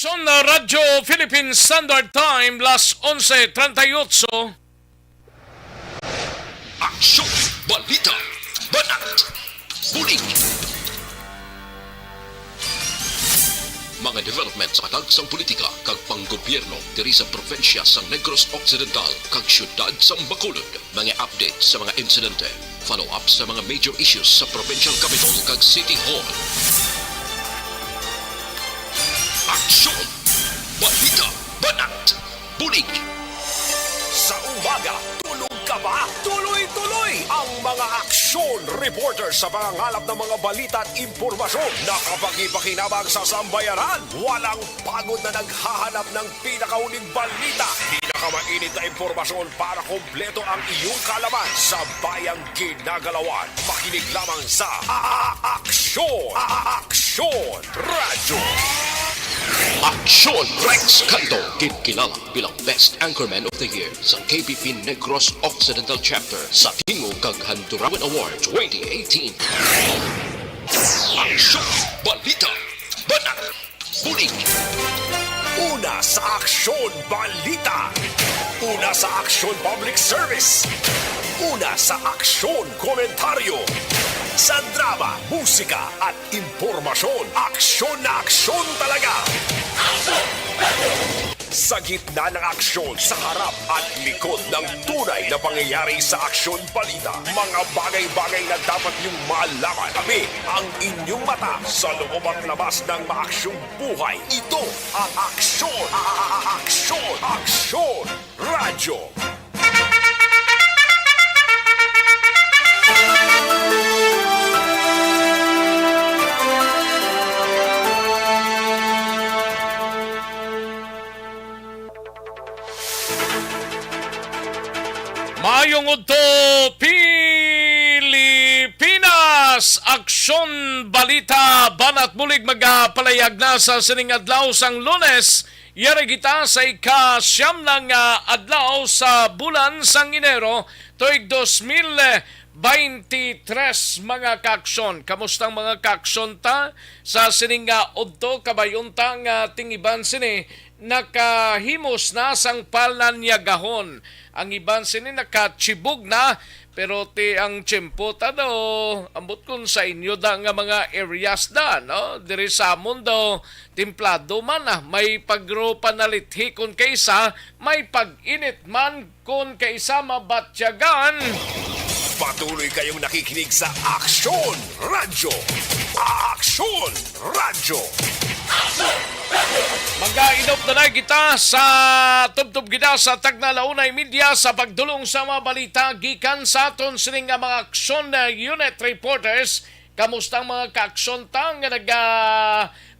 Aksyon na Radyo Philippine Standard Time, las 11:38. Aksyon, balita, banat, pulig. Mga development sa katagsang politika kag panggobyerno diri sa probinsya sa Negros Occidental kag syudad sa Bacolod. Mga update sa mga insidente, follow up sa mga major issues sa provincial capital kag city hall. Aksyon, balita, banat, pulig. Sa umaga, tulog ka ba? Tuloy-tuloy ang mga aksyon reporter sa pangangalap ng mga balita at impormasyon na kapag-ipakinabang sa sambayaran. Walang pagod na naghahanap ng pinakauling balita. Pinakamainit na impormasyon para kompleto ang iyong kalaman sa bayang ginagalawan. Makinig lamang sa Aksyon! Aksyon Radyo! Aksyon Rex Canto, kilala bilang Best Anchorman of the Year sa KBP Negros Occidental Chapter sa Tingog kag Handurawan Award 2018. Aksyon, balita, banat, pulig. Una sa Aksyon Balita. Una sa Aksyon Public Service. Una sa Aksyon Komentaryo. Sa drama, musika at impormasyon, aksyon na aksyon talaga. Sa gitna ng aksyon, sa harap at likod ng tunay na pangyayari sa Aksyon Balita, mga bagay-bagay na dapat niyong malaman. Kami ang inyong mata sa loob at labas ng maaksyong buhay. Ito ang Aksyon! Aksyon! Aksyon! Radyo! Mayong udto Pilipinas, Aksyon Balita Banat Bulig magapalayag na sa sining adlaw sang Lunes. Yari kita sa ika-siyam ng adlaw sa bulan sang Enero tuig 2023 mga kaksyon. Kamustang mga kaksyon ta sa sining udto kabayuntang tingiban sini nakahimos na sang palnanyagahon. Ang iban sini nakachibog na pero ang tiyempo ta do ambot kun sa inyo da nga mga areas da no diri sa mundo templado man may pagro panalithi kun kaysa may pag-init man kun kaysa mabatyagan. Patuloy kayong nakikinig sa Aksyon Radyo. Aksyon Radyo. Mag-ainop na kita sa tubtub kita sa Tagnalaunay Media sa pagdulong sa mga balita gikan sa aton sining mga aksyon na unit reporters. Kamusta ang mga kaaksyon tang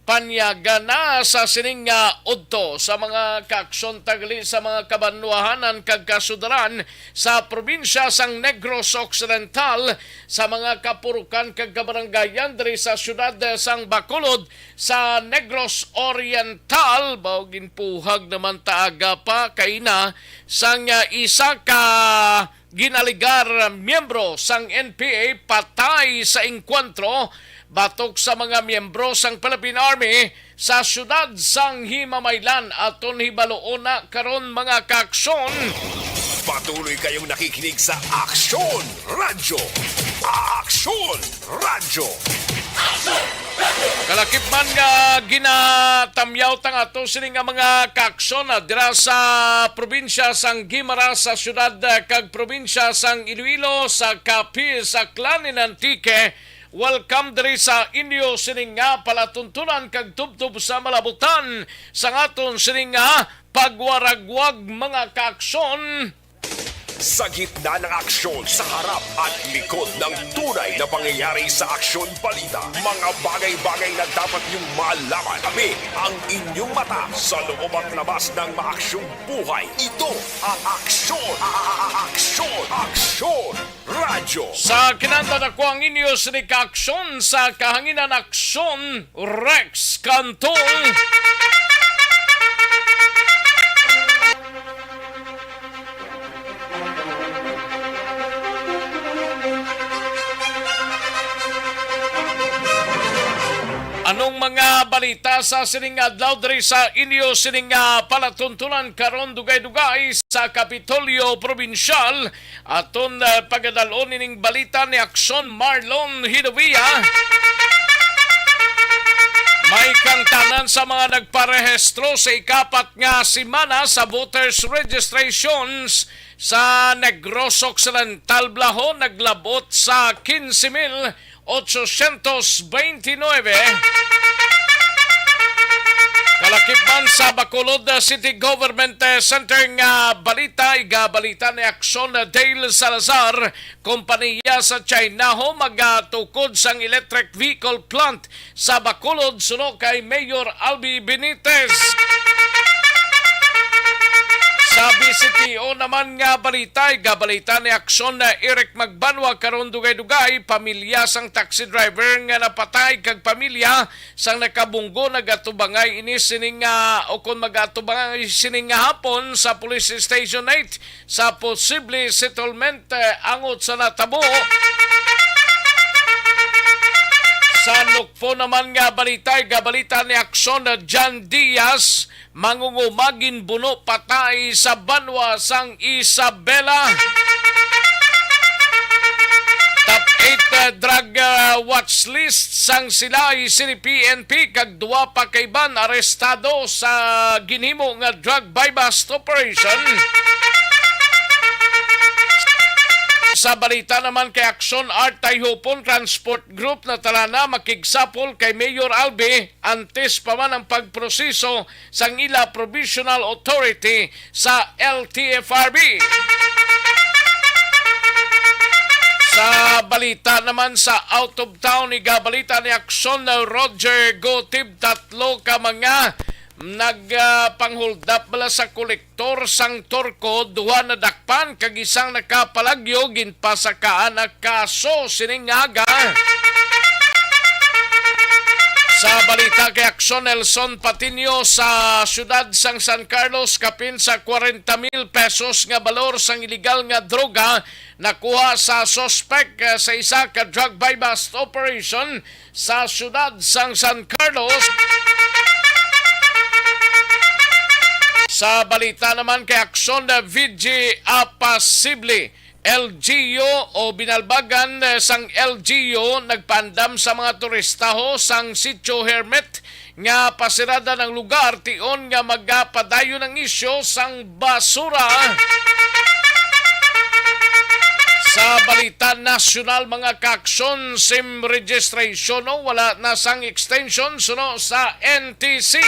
panyaga na sa sining udto sa mga kaaksyon tagli sa mga kabanwahanan kag kasudaran sa probinsya sang Negros Occidental sa mga kapurukan kag kabaranggayan diri sa syudad sang Bacolod sa Negros Oriental bawgin puhag naman taaga pa kaina sang isa ka ginaligar miyembro sang NPA patay sa engkwentro batok sa mga miyembro sang Philippine Army sa syudad sang Himamaylan aton hibaluona karon mga kaaksyon. Patuloy kayong nakikinig sa Aksyon Radyo. Aksyon Radyo. Kalakip man nga ginatamyaw tang ato sini nga mga kaaksyon dira sa probinsya sang Guimaras sa syudad kag probinsya sang Iloilo sa Capiz sa Klanin Antique. Welcome diri sa inyo sining nga palatuntunan kag tubtub sa malabutan sa aton sining nga pagwaragwag mga kaaksyon. Sa gitna ng aksyon, sa harap at likod ng tunay na pangyayari sa Aksyon Balita, mga bagay-bagay na dapat niyong malaman. Kami ang inyong mata sa loob at labas ng maaksyong buhay. Ito ang Aksyon! Aksyon! Aksyon! Radyo! Sa kinanta na ko ang inyo sining kaaksyon sa kahanginan aksyon Rex Cantong. Anong mga balita sa sining adlaw diri sa inyo sining palatuntunan karon dugay-dugay sa Kapitolyo Provincial aton pagadalon ining balita ni Aksyon Marlon Hidovia. May kantanan sa mga nagparehistro sa ikapat nga simana sa voters registrations sa Negros Occidental Blaho naglabot sa 15,829. Kalakip man sa Bacolod City Government Center nga balita, igabalita ni Aksyon Dale Salazar, kompanya sa Chinaho magatukod sang electric vehicle plant sa Bacolod suno kay Mayor Albi Benitez. Sa BCTO naman nga balita, igabalita ni Aksyon na Eric Magbanwa karon dugay-dugay, pamilya sang taxi driver nga napatay kag pamilya sang nakabunggo nagatubangay ini sining o kung magatubangay sining hapon sa Police Station 8 sa posible settlement angot sa natabo. Sa Nukpo naman nga balita, gabalita ni Aksyon na John Diaz, mangungumagin buno patay sa banwa sang Isabela. Top 8 drug watch list sang sila sini PNP kag duwa pa kay ban arestado sa ginhimo nga drug buy-bust operation. Sa balita naman kay Aksyon Art Tayhupon Transport Group na talana makigsapol kay Mayor Albi antes pa man ang pagproseso sang ila Provisional Authority sa LTFRB. Sa balita naman sa out of town, igabalita ni Aksyon na Roger Gotib, tatlo ka mga nagpanghold up bala sa kolektor sang Torco, duha na dakpan kag isang nakapalagyo ginpasakaan na kaso siningaga. Sa balita kay Aksyon Nelson Patinio, sa syudad sang San Carlos kapin sa 40,000 pesos nga balor sang illegal nga droga nakuha sa suspect sa isa ka drug buy-bust operation sa syudad sang San Carlos. Sa balita naman kay Aksyon na VG Apasible, LGU o binalbagan sang LGU nagpandam sa mga turistaho sang Sitio Hermet nga pasirada ng lugar tion nga magapadayon ng isyo sang basura. Sa balita nasyonal mga kaaksyon, SIM registration no, wala na sang extension suno sa NTC.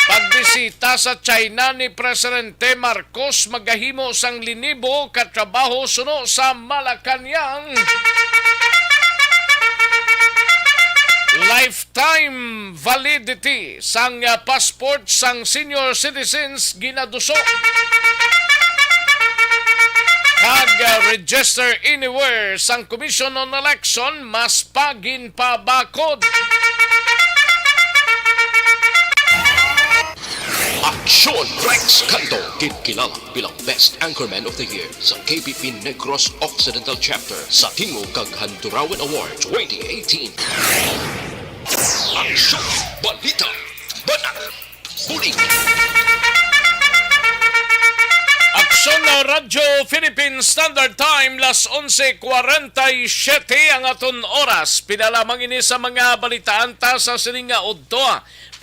Pagbisita sa China ni Presidente Marcos magahimo sang linibo katrabaho suno sa Malacañang. Lifetime validity sang passport sang senior citizens ginaduso. Kag register anywhere sang Commission on Election mas pagin pa bakod. Aksyon Rex Canto, kinilala bilang Best Anchorman of the Year sa KBP Negros Occidental Chapter sa Tingog kag Handurawan Award 2018. Aksyon Balita Banat Bulig. Aksyon na Radyo Philippine Standard Time, las 11:47 ang aton oras. Pinalamang ini sa mga balitaan ta sa sininga udto.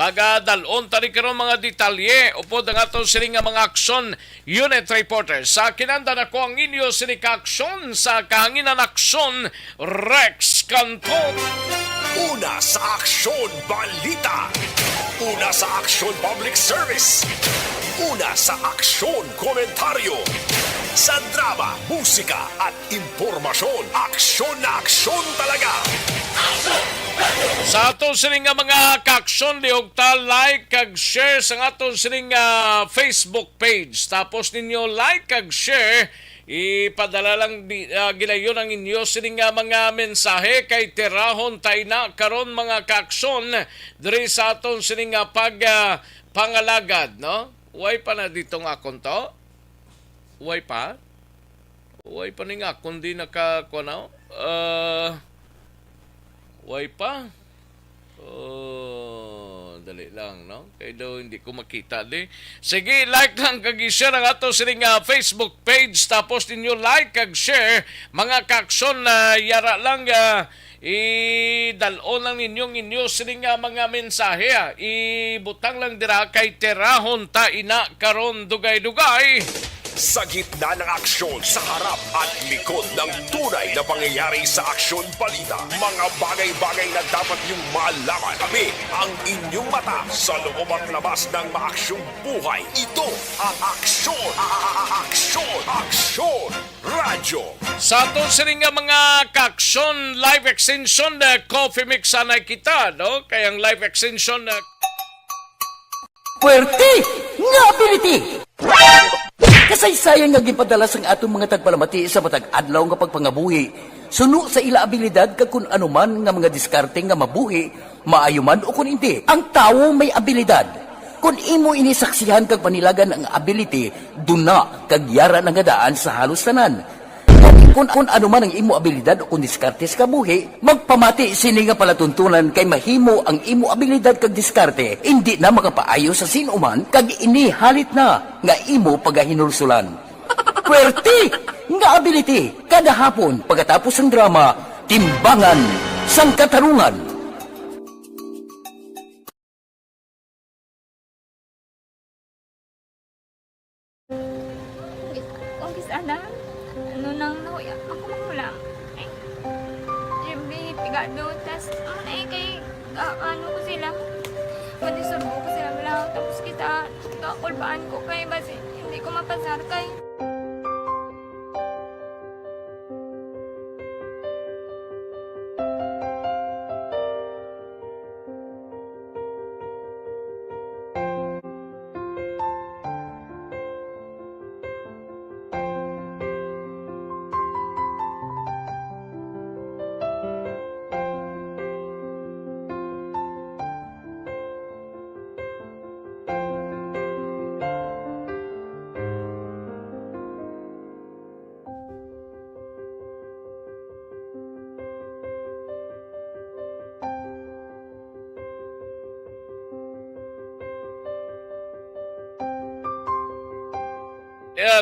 Pagadalon tani karon mga detalye upod ang aton sininga mga aksyon unit reporter. Sa kinanda na ko ang inyo sinika aksyon sa kahanginan aksyon Rex Canton. Una sa Aksyon Balita. Una sa Aksyon Public Service. Una sa Aksyon Komentaryo. Sa drama, musika at impormasyon. Aksyon na aksyon talaga. Sa aton sininga mga kaaksyon, liogta like kag share sa aton sininga Facebook page. Tapos ninyo like kag share, ipadala lang gilayon ang inyo sininga mga mensahe kay tirahon tay na karon mga kaaksyon diri sa aton sininga pangalagad, no? Uway pa na ditong akon to? Uway pa? Uway pa ni nga kundi nakakunaw? Way pa? Oh, dali lang, no? Kaya daw hindi ko makita, di. Sige, like lang kag i-share ang ato sining Facebook page, tapos ninyo like kag share mga kaakson na yara lang idalon lang ninyo sining mga mensahe. Ibutang lang dira kay Terahon ta ina karon dugay-dugay. Sa gitna ng aksyon, sa harap at likod ng tunay na pangyayari sa aksyon balita, mga bagay-bagay na dapat niyong malaman. Kami ang inyong mata sa loob at labas ng maaksyong buhay. Ito ang Aksyon! Aksyon! Aksyon! Radyo! Sa aton sining mga kaakson live extension na coffee mix sanay kita, no? Kayang live extension na Puwerte nga ability! Kasaysayan nga gipadala sang atong mga tagpalamati sa matag adlaw nga pagpangabuhi. Suno sa ila abilidad kag kun anuman nga mga diskarte nga mabuhi, maayo man o kun hindi. Ang tawo may abilidad. Kung imo inisaksihan kag panilagan ang ability, duna kag yara nga daan sa halos tanan. Kung ano man ang imo abilidad o kung diskarte sa kabuhi, magpamati sini nga palatuntunan kay mahimo ang imo abilidad kag diskarte, hindi na makapaayo sa sinuman kag inihalit na nga imo pagahinulsulan. Puwerte nga ability, kada hapon pagkatapos ng drama, Timbangan sang Katarungan. Kung sana, ano nang nahuya, ako mahulang. Ay, siyempre, pigado, tas, kay, ano ko sila, madisurbo ko sila lang, tapos kita, kakulbaan ko kay, basi, hindi ko mapasar kay.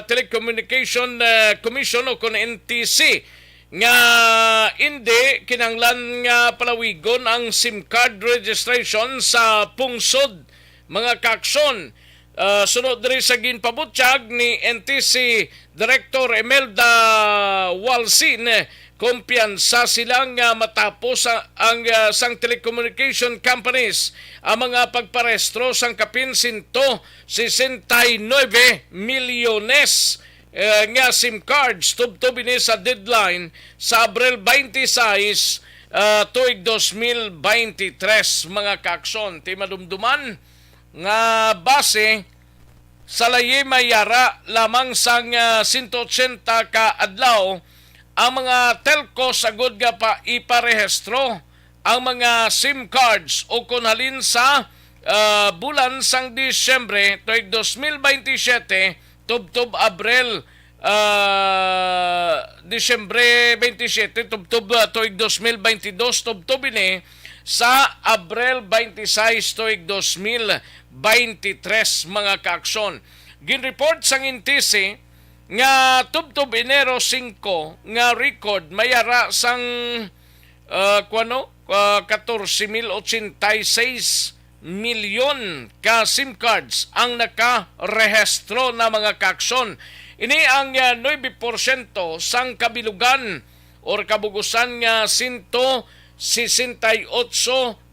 Telecommunication Commission o kun NTC nga hindi kinanglan nga palawigon ang SIM card registration sa pungsod mga kaakson. Sunod diri sa ginpabutyag ni NTC Director Imelda Walsin, kumpiyansa silang matapos ang sang telecommunication companies ang mga pagparehistro sang kapin 169 milyones nga SIM cards tubtob ini sa deadline sa Abril 26 tuig 2023 mga kaakson. Ti madumduman nga base sa layi mayara lamang sang 180 ka adlaw ang mga telco sagod nga pa iparehistro ang mga SIM cards o kung halin sa bulan sang Disyembre tuig 2027 tubtob Abril Disyembre 27 tubtob tuig 2022 tubtob ini sa Abril 26 tuig 2023 mga kaakson. Ginreport sang NTC nga tubtob Enero 5 nga record mayara sang 14,086 milyon ka SIM cards ang nakarehistro na mga kaakson. Ini ang 9% sang kabilugan or kabugusan nga 168.98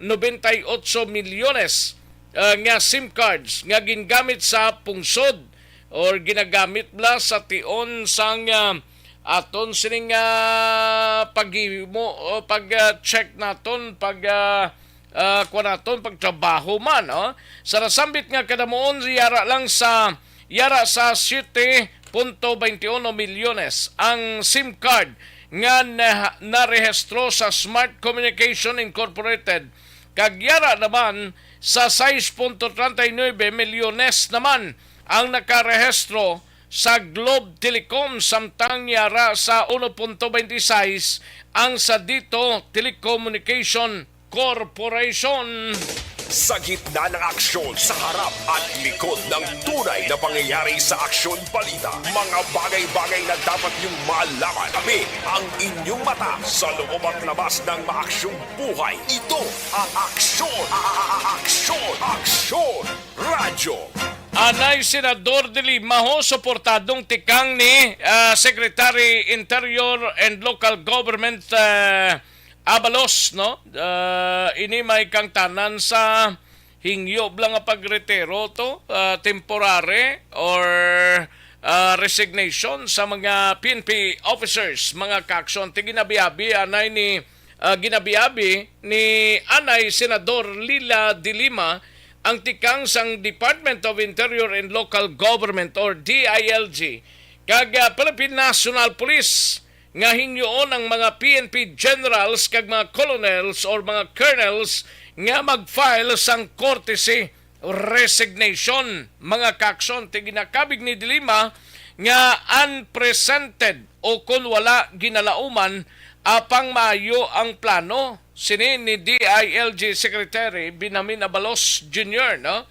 milyones nga SIM cards nga gingamit sa pungsod or ginagamit bla sa tion sang aton sining paghimo pag-check naton naton pagtrabaho man sa nasambit nga kadamuon yara sa 7.21 milyones ang SIM card nga narehistro sa Smart Communication Incorporated kag yara naman sa 6.39 milyones naman ang nakarehistro sa Globe Telecom samtang yara sa 1.26 ang sa dito Telecommunication Corporation. Sa gitna ng aksyon, sa harap at likod ng tunay na pangyayari sa Aksyon Balita, mga bagay-bagay na dapat niyong malaman. Kami ang inyong mata sa loob at labas ng maaksyong buhay. Ito ang Aksyon! Aksyon! Radyo! Anay Senador de Lima ho, suportadong tikang ni Secretary Interior and Local Government Abalos, no? Ini may kang tanan sa hingyob lang nga pagretiro to, temporary or resignation sa mga PNP officers, mga kaksyon. Ginabiabi anay ni ginabiabi ni Anay Senador Lila de Lima ang tikang sang Department of Interior and Local Government or DILG kag Philippine National Police nga hinyoon ang mga PNP generals kag mga colonels or mga colonels nga mag-file sang courtesy resignation, mga kakson. Ginakabig ni Dilima nga unpresented o kung wala ginalauman apang maayo ang plano sini ni DILG Secretary Binamin Abalos Jr., no?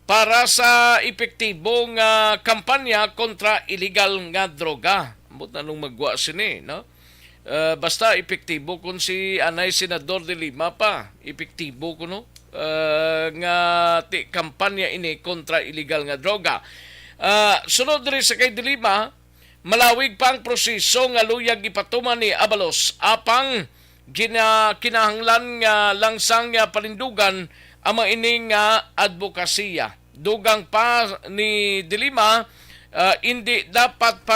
Para sa epektibong kampanya kontra illegal nga droga. Ambot na nung magwa sini, no? Basta epektibo kung si Anay Senador de Lima pa. Epektibo ko, no? Nga kampanya ini kontra illegal nga droga. Sunod rin sa kay de Lima, malawig pa ang proseso nga luyag ipatuman ni Abalos apang kinahanglan nga langsang nga palindugan ang mga ining advokasya. Dugang pa ni Dilima, hindi dapat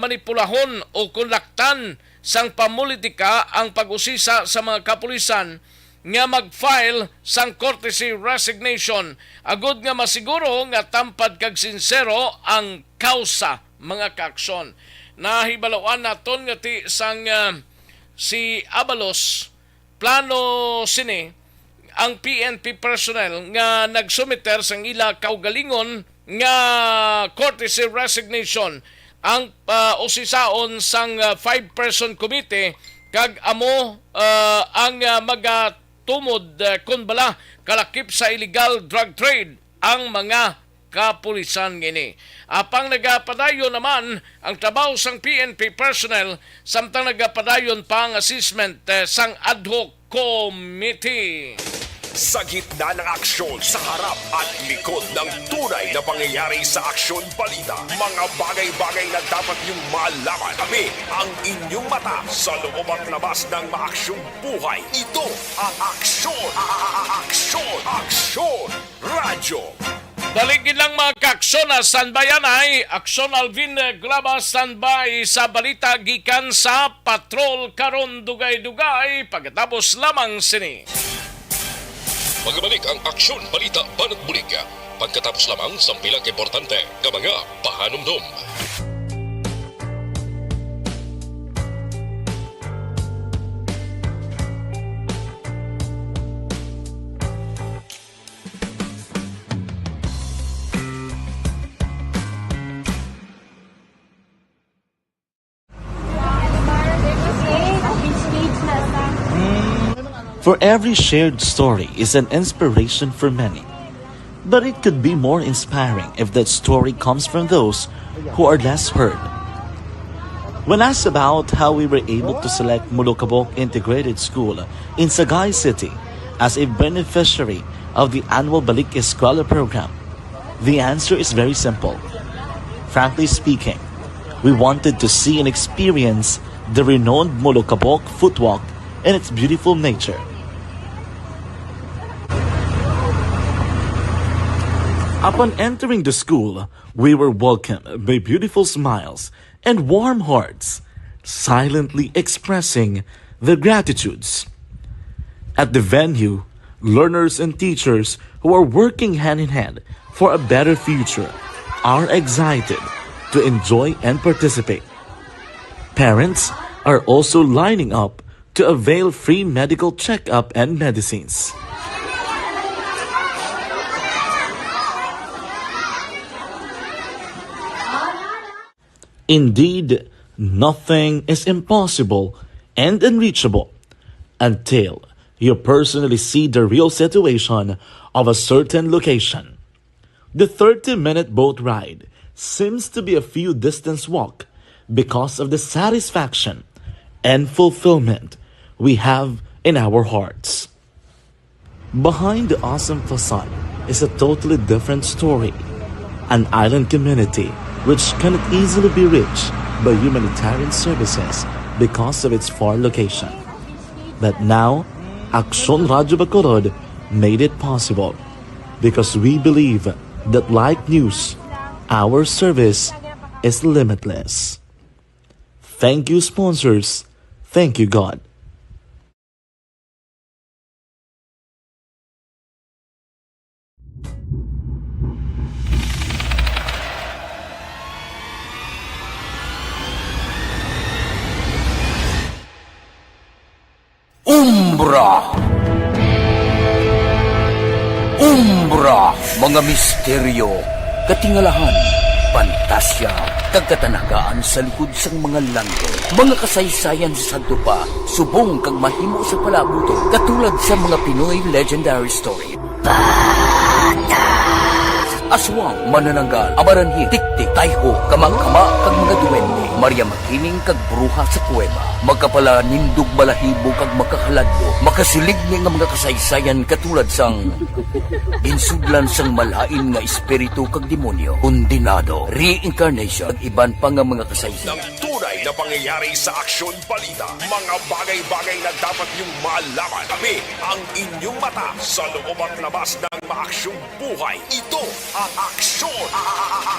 manipulahon o kunlaktan sang pamulitika ang pag-usisa sa mga kapulisan nga mag-file sang courtesy resignation. Agud nga masiguro nga tampad kag sincero ang kausa, mga kaakson. Nahibaloan naton nga ti sang si Abalos plano sini ang PNP personnel nga nagsumiter sang ila kaugalingon nga courtesy resignation ang usisaon sang 5-person committee kag amo ang magatumod kun bala kalakip sa illegal drug trade ang mga kapulisan gini. Apang nagapadayon naman ang trabaho sang PNP personnel samtang nagapadayon pa ang assessment sang ad hoc committee. Sa gitna ng aksyon, sa harap at likod ng tunay na pangyayari sa Aksyon Balita, mga bagay-bagay na dapat niyong malaman. Kami ang inyong mata sa loob at labas ng maaksyong buhay. Ito ang Aksyon! Radyo! Daligin lang mga kaksyon na standbyan ay Aksyon Alvin Glaba standby sa balita gikan sa patrol karon dugay-dugay pagkatapos lamang sini. Magbalik ang Aksyon Balita Banat Bulig pagkatapos lamang sa pilang importante nga mga pahanumdum. For every shared story is an inspiration for many. But it could be more inspiring if that story comes from those who are less heard. When asked about how we were able to select Mulukabok Integrated School in Sagay City as a beneficiary of the annual Balik Eskwela program, the answer is very simple. Frankly speaking, we wanted to see and experience the renowned Mulukabok footwalk and its beautiful nature. Upon entering the school, we were welcomed by beautiful smiles and warm hearts, silently expressing their gratitudes. At the venue, learners and teachers who are working hand in hand for a better future are excited to enjoy and participate. Parents are also lining up to avail free medical checkup and medicines. Indeed, nothing is impossible and unreachable until you personally see the real situation of a certain location. The 30-minute boat ride seems to be a few distance walk because of the satisfaction and fulfillment we have in our hearts. Behind the awesome facade is a totally different story. An island community which cannot easily be reached by humanitarian services because of its far location. But now, Aksyon Radyo Bacolod made it possible because we believe that like news, our service is limitless. Thank you, sponsors. Thank you, God. Umbra! Umbra! Mga misteryo, katingalahan, pantasya, kagkatanagaan sa likod sang mga langit. Mga kasaysayan sa sadtupa, subong kag mahimo sa palabuto, katulad sa mga Pinoy legendary story. Aswang, manananggal, amaranhi, tiktik, tayho, kamang-kama, kag mga duwende, Maria Makining kag bruha sa kuweba, magkapala nindog balahibo kag makahaladlo, makasilig ni nga mga kasaysayan katulad sang ginsudlan sang malain nga espiritu kag demonyo, kondinado, reincarnation, kag iban pa nga mga kasaysayan. Ng tunay na pangyayari sa aksyon balita. Mga bagay-bagay na dapat niyong malaman. Kami ang inyong mata sa loob at labas ng maaksyong buhay. Ito ang Aksyon!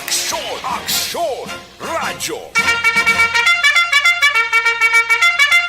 Aksyon! Aksyon! Radyo!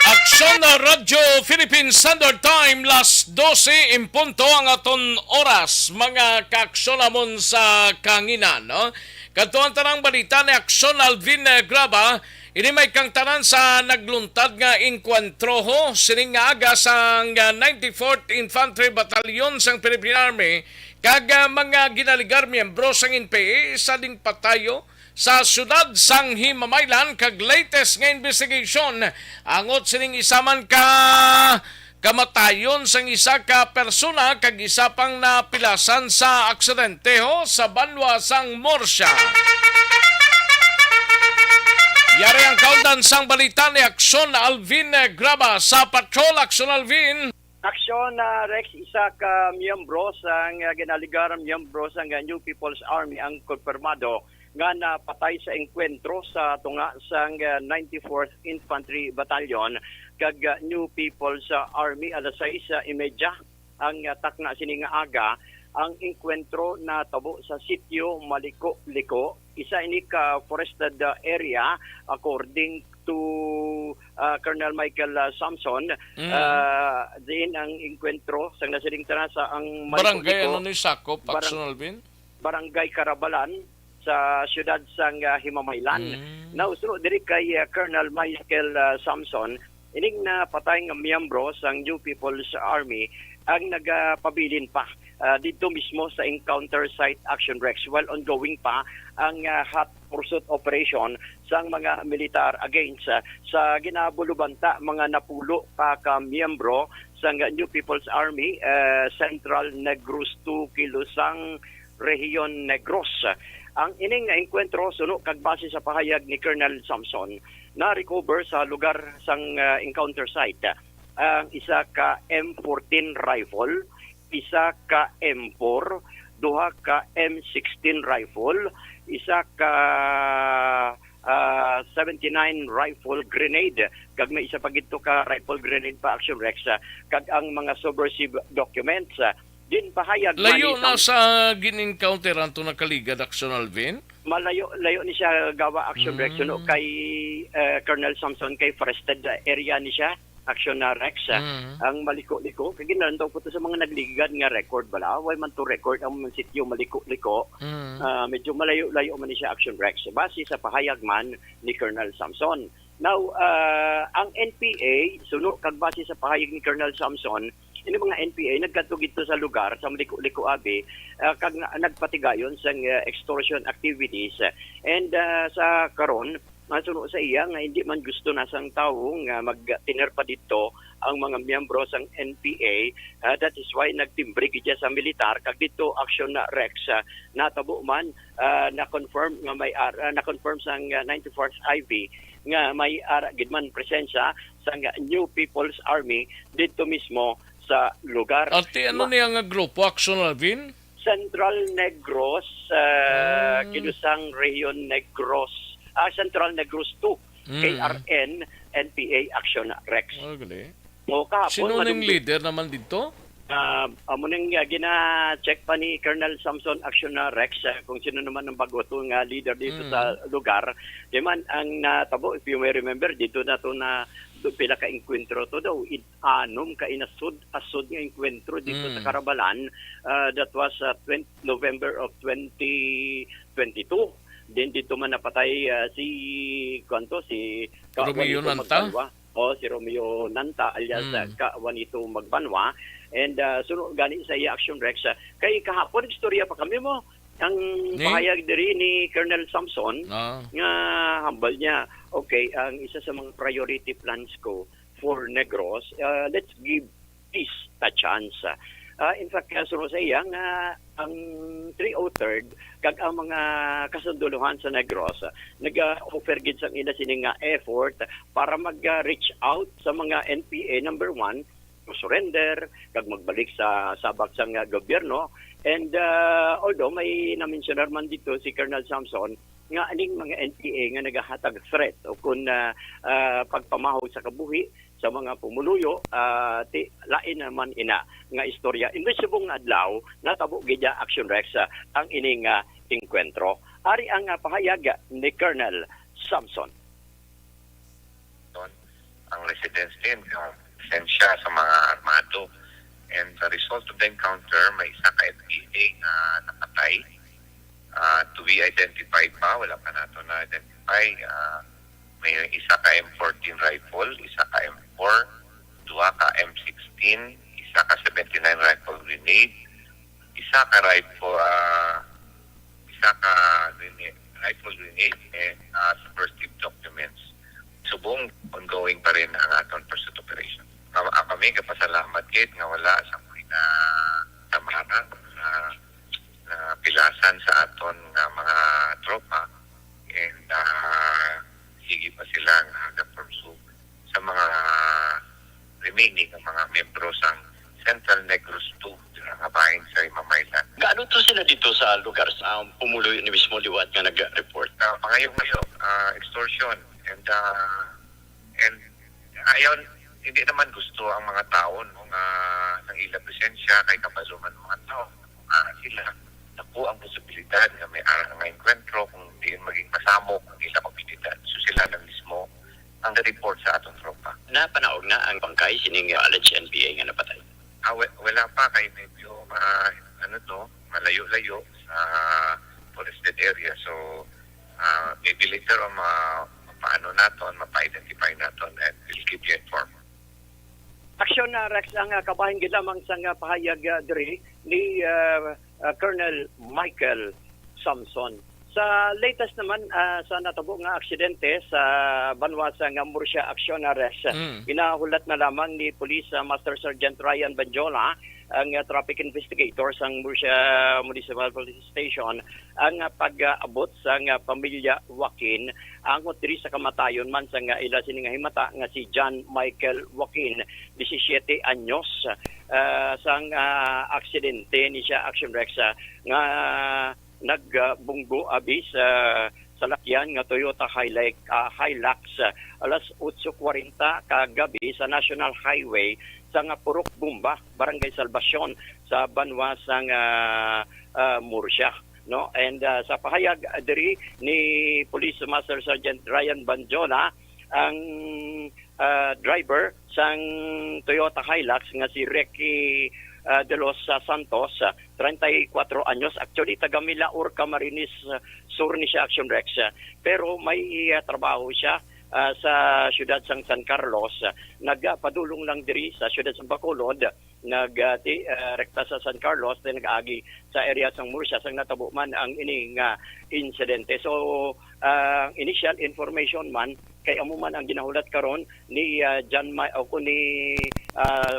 Aksyon na Radyo Philippine Standard Time, las 12 in punto ang aton oras, mga kaaksyon namon sa kanginan. No? Katuan tanang balita ni Aksyon Alvin Graba, ini may kang tanan sa nagluntad nga inkwentro sining nga aga sang 94th Infantry Battalion sang Philippine Army kag mga ginaligar miyembro sang NPA sa ding patayo sa syudad sang Himamaylan kag latest nga investigation angot sining isaman ka kamatayon sang isa ka persona kag isa pang napilasan sa aksidente sa banwa sang Morsya. Yari ang kaundan sang balita ni Aksyon Alvin Graba sa Patrol. Aksyon Alvin. Aksyon Rex, isa ka miyembro sang ginaligar miyembro sang New People's Army ang konfirmado nga napatay sa enkwentro sa tunga sang 94th Infantry Battalion kag New People's Army alas 6:30 ang takna sini nga aga. Ang enkwentro na tabo sa sitio Maliko-Liko, isa ini ka forested area according to Colonel Michael Samson. Din ang enkwentro sa nasiding tana sa ang Barangay ano ni sakop, Aksyon Alvin? Barangay Carabalan sa siyudad sang Himamaylan. Nausro diri kay Colonel Michael Samson, ining napatay nga miyembro sang New People's Army ang nagapabilin pa dito mismo sa encounter site action Rex while ongoing pa ang hot pursuit operation sang mga militar against sa ginabulubanta mga napulo pa ka miyembro sang New People's Army Central Negros 2 Kilosang Rehiyon Negros. Ang ining enkwentro suno kag base sa pahayag ni Colonel Samson na recover sa lugar sang encounter site ang isa ka M14 rifle, isa ka M4, duha ka M16 rifle, isa ka 79 rifle grenade, kag may isa pa gito ka rifle grenade pa Action Rex, kag ang mga subversive documents. Din pahayag layo na sa gin-encounter anto nakaligad Aksyon Alvin? Malayo ni siya gawa Action Rex no kay Colonel Samson kay forested area ni siya. Action na Rex, ang Maliko-Liko. Kaya ginalantaw po ito sa mga nagligad nga record bala. Why man to record ang sityo Maliko-Liko. Medyo malayo-layo man siya Action Rex. Base sa pahayag man ni Colonel Samson. Now, ang NPA, suno kag base sa pahayag ni Colonel Samson, ini mga NPA nagkatog ito sa lugar sa Maliko-Liko Abi kag nagpatigayon sa extortion activities. And sa karon masuno sa iya nga hindi man gusto na sang tao nga magtinerpa dito ang mga miyembro sang NPA. That is why nagtimbre gid sa militar kag dito action na Rex natabo man na confirm nga may na confirm sang 94th IV nga may gid man presensya sang New People's Army dito mismo sa lugar. At ano niya nga grupo, Action Alvin? Central Negros, Kinusang Region Negros, Central Negros 2, KRN, NPA Action Rex. Okay. O kahapon, Sino ning leader naman dito? amo nang gina-check pa ni Colonel Samson Action Rex kung sino naman ang bago nga leader dito sa lugar. Di man ang natabo, if you may remember, dito na to na pila ka enkwentro to daw, anom ka asod nga enkwentro dito sa Carabalan. That was 20 November of 2022. Then dito man napatay si Romeo Nanta. Si Romeo Nanta alias Juanito Magbanwa. And sunod gani sa iya Action Rex. Kay kahapon istorya pa kami mo ang pahayag diri ni Colonel Samson nga hambal niya, okay, ang isa sa mga priority plans ko for Negros, let's give peace a chance. In fact, kasunod sa iya nga ang 303rd kag ang mga kasunduluhan sa Negros nag-offer gid sang ila sini nga effort para mag-reach out sa mga NPA number 1 to surrender kag magbalik sa sabak sang gobyerno. And although may na-mentionar man dito si Colonel Samson nga aning mga NPA nga nagahatag threat o kung pagpamahaw sa kabuhi sa mga pumuluyo, lain naman ina nga istorya. Imbes subong adlaw, natabo gidya Action Rex ang ining enkwentro. Ari ang pahayag ni Colonel Samson. Ang residents din, presensya sa mga armado. And the result of the encounter, may isa ka NPA na napatay. To be identified pa, wala pa nato na-identify. May isa ka M14 rifle, isa ka M4, dua ka M16, isa ka 79 rifle grenade, isa ka rifle grenade and subversive documents. Subong ongoing pa rin ang aton pursuit operation. Kami kapasalamat kit nga wala sa mga tamaran na pilasan sa aton nga mga tropa and sige pa sila nga pursue sa mga remaining ng mga membro sa Central Negros 2 nga bahin sa Himamaylan. Gaano to sila dito sa lugar sa pumuloy ni mismo liwat nga nag-report? Pangayong-ngayon, extortion and ayaw, hindi naman gusto ang mga tao ng ilang presensya kay kapaluman ng mga tao. Sila naku ang posibilidad na may arang nga enkwentro kung hindi maging masamo ang ilang komunidad. So sila lang mismo ang report sa atong tropa. Napanaog na ang bangkay sining alleged NPA nga napatay? Wala pa kay medyo malayo-layo sa forested area. So maybe later on paano naton, mapa-identify naton and we'll keep you informed. Action Rex ang kabahin gid lamang sang pahayag diri ni Colonel Michael Samson. Sa latest naman sa natabo nga aksidente sa Banwa sa Murcia Action Rex, ginahulat na lamang ni Police Master Sergeant Ryan Banjola, ang traffic investigator sa Murcia Municipal Police Station, ang pag-abot sa pamilya Joaquin ang diri sa kamatayon man sa ila sini nga himata nga si John Michael Joaquin, 17 anyos, sang aksidente ni siya Action Rex nga nagbunggo abis sa lakyan nga Toyota Hilux alas 8:40 kagabi sa National Highway sa Purok Bumba, Barangay Salvacion sa Banwa sang Murcia, no? And sa pahayag diri ni Police Master Sergeant Ryan Banjola, ang driver sang Toyota Hilux nga si Ricky de los Santos, 34 anyos, actually taga Milaur, Camarines Sur ni siya Action Rex, pero may trabaho siya sa siyudad sang San Carlos. Nagpadulong lang diri sa siyudad sang Bacolod rekta sa San Carlos then nag-agi sa area sang Murcia sang natabo man ang ining insidente. So initial information man kay amo man ang ginahulat karon ni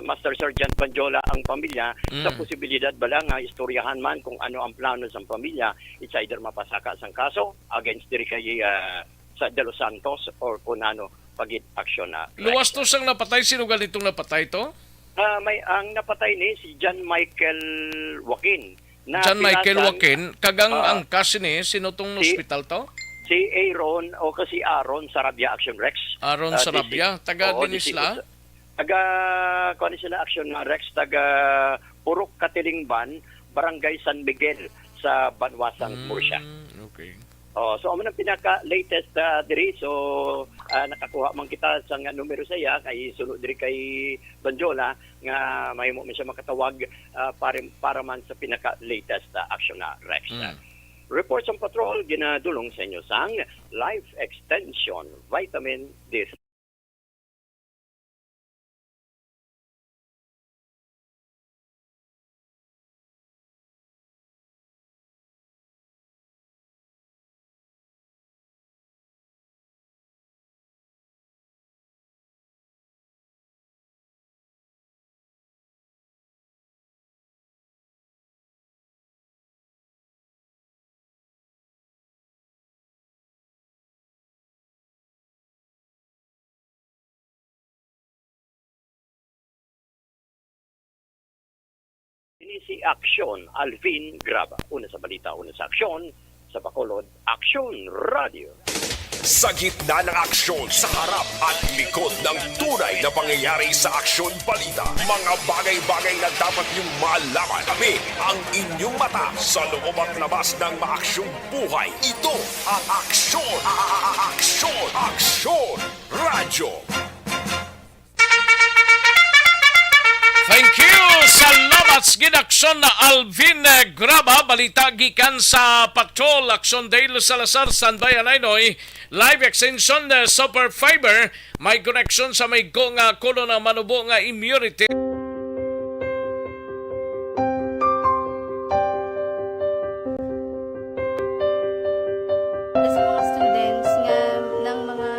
Master Sergeant Banjola ang pamilya sa posibilidad bala nga istoryahan man kung ano ang plano sa pamilya. It's either mapasaka sang kaso against diri kay sa De Los Santos or kung ano pagit aksyon na. Luwas to sang napatay. Sino ganitong napatay to? May ang napatay ni si John Michael Joaquin. John Michael Joaquin. Kagang ang kasi ni, sino tong hospital to? Si Aaron o kasi Aaron Sarabia Action Rex. Aaron Sarabia. Taga Dinisla? Kung sila Action Rex, taga Purok Katilingban, Barangay San Miguel sa Banwasang Murcia. Okay. So amo nang pinaka-latest diri. So nakakuha man kita sa numero saya kay sulod diri kay Banjola nga mahimo man siya makatawag para man sa pinaka-latest action na Rex. Reports on patrol ginadulong sa inyo sang Life Extension Vitamin D. Ini si Aksyon Alvin Graba. Una sa balita, una sa aksyon, sa Bacolod, Aksyon Radio. Sa gitna ng aksyon, sa harap at likod ng tunay na pangyayari sa Aksyon Balita, mga bagay-bagay na dapat niyong malaman. Kami ang inyong mata sa loob at labas ng maaksyong buhay. Ito ang Aksyon! Aksyon! Aksyon! Radyo! Thank you! Salamat sa ginaksyon na Alvin Graba. Balita gikan sa Patrol Aksyon Dale Salazar San Bayanaynoy. Live extension na Super Fiber. May connection sa may go nga kulo na manubo nga immunity. Sa mga students nga ng mga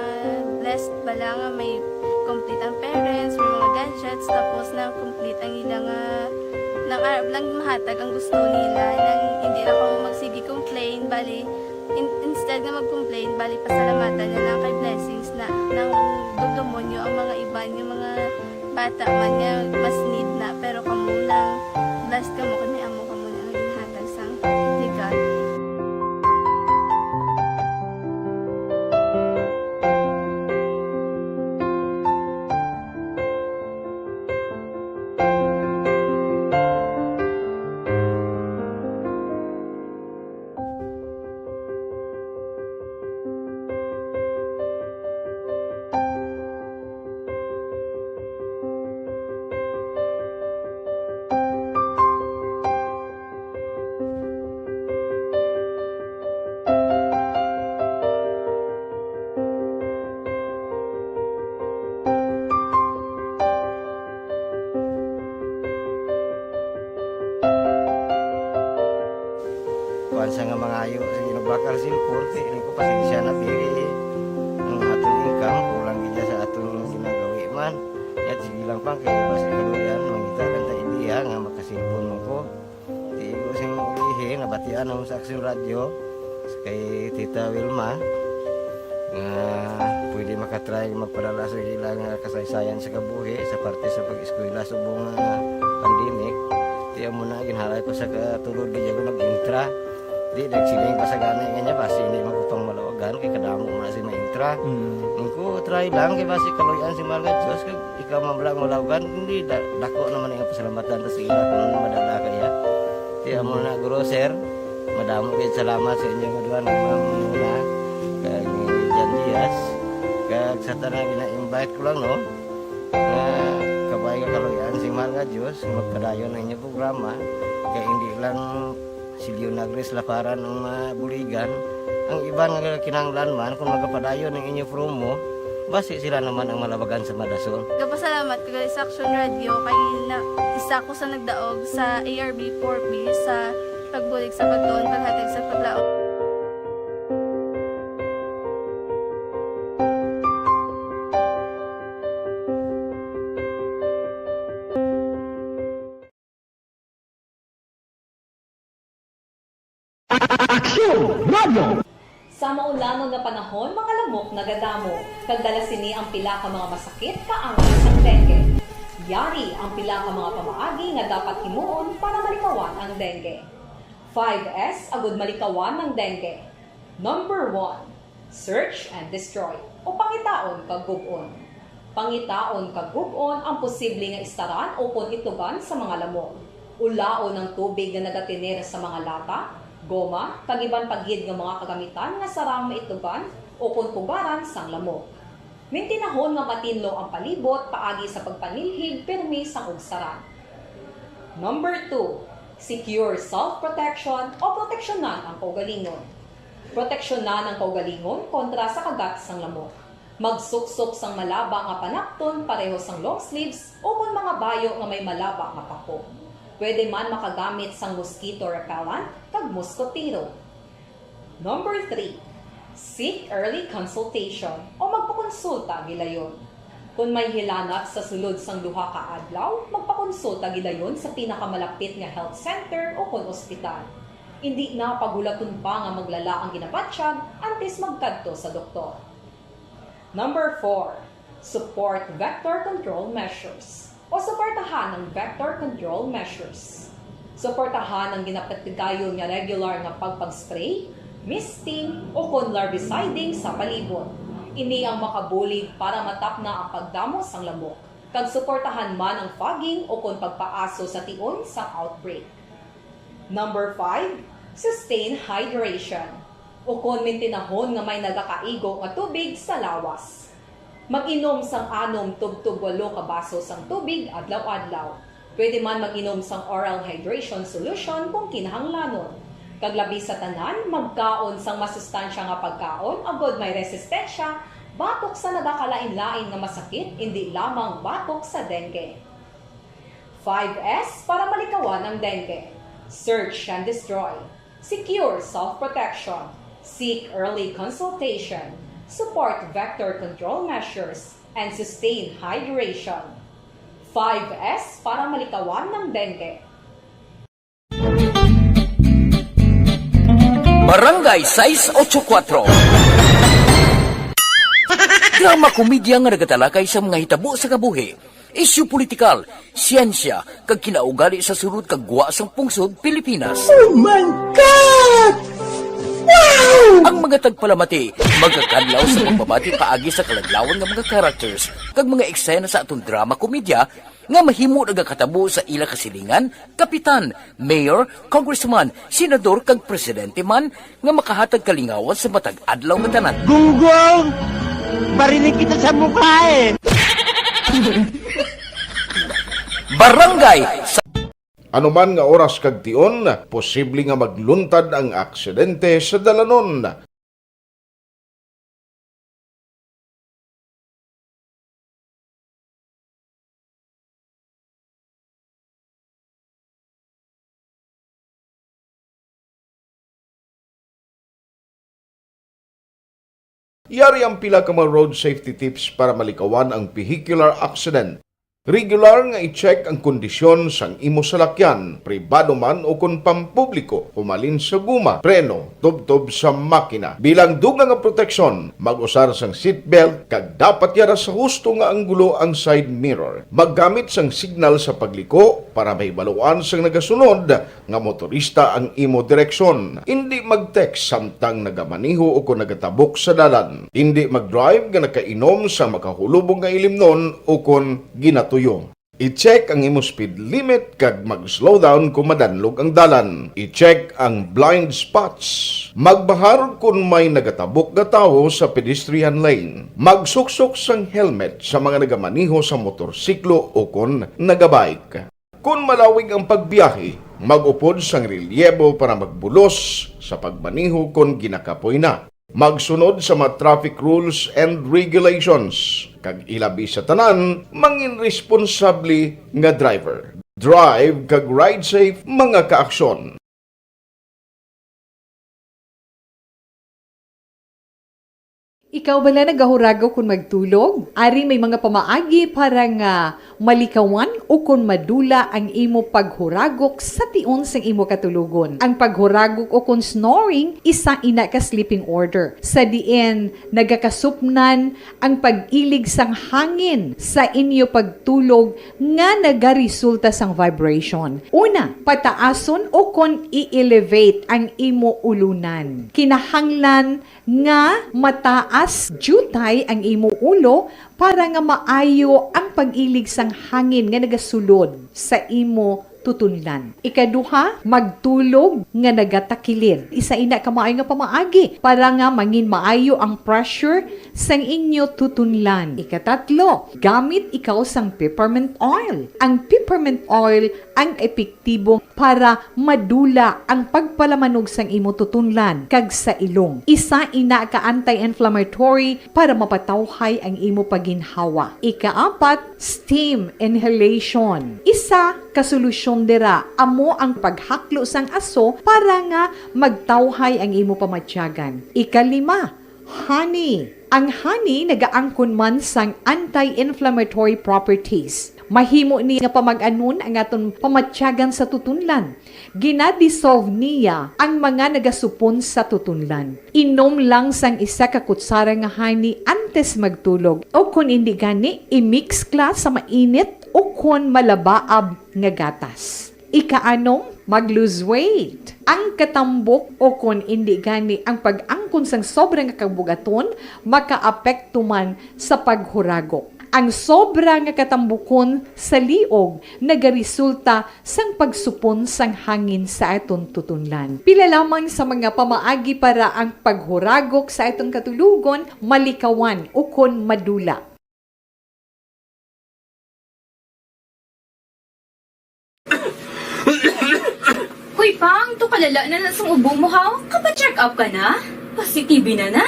blessed bala nga may complete ang parents, may mga gadgets, tapos na complete ang ilang lang mahatag ang gusto nila nang hindi na ako magsige complain bali instead nga mag-complain bali pasalamatan na lang kay blessings na nang dudumonyo ang mga iba yung mga bata man nga mas need na pero kamo lang blessed kamo kami amo kamo na naging hatag sang God. Sa nga mga ayo sa ginubakar silpon kay ini ko pasensya na biri ang atong income kulang gid sa atong ginagawi man at sige lang pang kay basta kaluyan mangita kan ta idea nga makasilpon mo ko di ko sing ihi nga batian ang sa Aksyon Radio kay Tita Wilma nga pwede makatry magpadala sa ilang kasaysayan sa kabuhi sa parte sa pag-eskwela subong pandemic di mo na ginhalay ko sa katulod di ko nag-intra. Di nagsiling pa sa gana niya basi hindi magupang malawagan kay kadamo man si maintra. Ningko try lang kay basi kaluyan si Malga Diyos kay ikaw mablang malawagan hindi dako naman ang pasalamatan ta sa ila kung madala kaya. Di amo na guro sir. Madamo kay salamat sa inyong duwan muna kay Jan Diaz. Kag sa tanan gina-invite ko lang no. Kabay ka kaluyan si Malga Diyos magpadayon ang inyong programa kay hindi lang si Leonagres laparan ng buligan ang iba nga kinanglan man kung magapadayon ng inyo promo basi sila naman ang malabagan sa Madason. Kapasalamat ko sa Action Radio kay na isa ko sa nagdaog sa ARB 4B sa pagbulig sa pagtuon, paghatag sa paglaog. Sa maulamang nga panahon, mga lamok nagadamo. Kagdala sini ang pila ka mga masakit kaangay sang dengue. Yari ang pila ka mga pamaagi nga dapat himuon para malikawan ang dengue. 5S agud malikawan ng dengue. Number 1, search and destroy o pangitaon kag gub-on. Pangitaon kag gub-on ang posible nga istaran o kon itugan sa mga lamok. Ulaon ng tubig nga nagatinir sa mga lata, goma, kagiban pagid ng mga kagamitan nga sarang maitugan o kuntugaran sang lamok. Mintinahon nga matinlo ang palibot paagi sa pagpanilhig permi sang ugsaran. Number 2, secure self-protection o proteksyonan ang kaugalingon. Proteksyonan ang kaugalingon kontra sa kagat sang lamok. Magsuksok sang malaba nga panakton pareho sang long sleeves o kung mga bayo nga may malaba nga pako. Pwede man makagamit sang mosquito repellent kag mosquitero. Number 3, seek early consultation o magpakonsulta gilayon. Kung may hilanat sa sulod sang duha ka adlaw, magpakonsulta gilayon sa pinakamalapit nga health center o kon ospital. Hindi na pagulaton pa nga maglala ang ginabatsyag antes magkadto sa doktor. Number 4, support vector control measures o suportahan ng vector control measures. Suportahan ang ginapatigayon nga regular nga pagpag-spray, misting o kon larviciding sa palibot. Ini ang makabulig para matapna ang pagdamo sang lamok. Kag suportahan man ang fogging o kon pagpaaso sa tion sa outbreak. Number 5, sustain hydration o kon mintinahon nga may nagakaigo nga tubig sa lawas. Mag-inom sang 6 tub-tub 8 ka baso sang tubig adlaw-adlaw. Pwede man mag-inom sang oral hydration solution kung kinahanglanon. Kaglabi sa tanan, magkaon sang masustansya nga pagkaon agod may resistensya, batok sa nagakalain-lain nga masakit, hindi lamang batok sa dengue. 5S para malikawan ang dengue. Search and destroy. Secure self-protection. Seek early consultation. Support vector control measures, and sustain hydration. 5S para malikawan ng dengue. Barangay 684. Drama komedya nga nagatalakay sa mga hitabo sa kabuhi, isyu politikal, siyensya, kag kinaugali sa sunod kag guwa sang pungsod Pilipinas. Oh my God! Wow! Ang mga tagpalamati, magkakadlaw sa pagbabati paagi sa kalaglawan ng mga characters kag mga eksena sa atong drama komedya nga mahimo nagakatabo sa ila kasilingan, kapitan, mayor, congressman, senador kag presidente man nga makahatag kalingawan sa matag adlaw nga tanan. Gunggong! Barinig kita sa mukha eh! Barangay Anuman nga oras kag tion, posible nga magluntad ang aksidente sa dalanon. Yari ang pila ka mga road safety tips para malikawan ang vehicular accident. Regular nga i-check ang kondisyon sang imo salakyan, pribado man o kung pampubliko, humalin sa guma, preno, tubtob sa makina. Bilang dugang nga proteksyon, mag-usar sang seatbelt, kag dapat yara sa husto nga anggulo ang side mirror. Maggamit sang signal sa pagliko para may baluan sang nagasunod nga motorista ang imo direksyon. Hindi mag-text samtang nagamaniho o kung nagatabok sa dalan. Hindi mag-drive nga nakainom sa makahulubong nga ilimnon o kung ginato tuyo. I-check ang imo speed limit kag mag-slow down kung madanlog ang dalan. I-check ang blind spots. Magbahar kung may nagatabok nga tawo sa pedestrian lane. Magsuksok sang helmet sa mga nagamaniho sa motorsiklo o kung nagabike. Kung malawig ang pagbiyahe, mag-upod sang relyebo para magbulos sa pagmaniho kung ginakapoy na. magsunod sa mga traffic rules and regulations. Kag ilabi sa tanan, mangin responsable nga driver. Drive kag ride safe mga kaaksyon. Ikaw bala nagahurago kung magtulog? Ari may mga pamaagi para nga malikawan o kung madula ang imo paghuragok sa tion sang imo katulugon. Ang paghuragok o kung snoring, isa ina ka sleeping order. Sa diin, nagakasupnan ang pag-ilig sang hangin sa inyo pagtulog nga nagaresulta sang vibration. Una, pataason o kung i-elevate ang imo ulunan. Kinahanglan nga mataas jutay ang imo ulo para nga maayo ang pag-ilig sang hangin nga nagasulod sa imo tutunlan. Ikaduha, magtulog nga nagatakilid. Isa ina ka maayo nga pamaagi para nga mangin maayo ang pressure sang inyo tutunlan. Ikatatlo, gamit ikaw sang peppermint oil. Ang peppermint oil ang epektibo para madula ang pagpalamanog sang imo tutunlan kag sa ilong. Isa ina ka anti-inflammatory para mapatawhay ang imo paginhawa. Ikaapat, steam inhalation. Isa ka solusyon dira amo ang paghaklo sang aso para nga magtawhay ang imo pamatyagan. Ikalima, honey. Ang honey nagaangkon man sang anti-inflammatory properties. Mahimo ni nga pamag-anon ang aton pamatyagan sa tutunlan. Ginadissolve niya ang mga nagasupon sa tutunlan. Inom lang sang isa ka kutsara nga honey antes magtulog. O kung hindi gani, i-mix kla sa mainit o kung malabaab nga gatas. Ikaanom, mag-lose weight. Ang katambok o kung hindi gani ang pag-angkon sang sobrang kabugaton, makaapekto man sa paghuragok. Ang sobra nga katambukon sa liog nagaresulta sang pagsupon sang hangin sa aton tutunlan. Pila lamang sa mga pamaagi para ang paghuragok sa aton katulugon malikawan o kon madula. Hoy Pang, to kalala na sang ubo mo ha? Kapa-check up ka na? Positibe na na?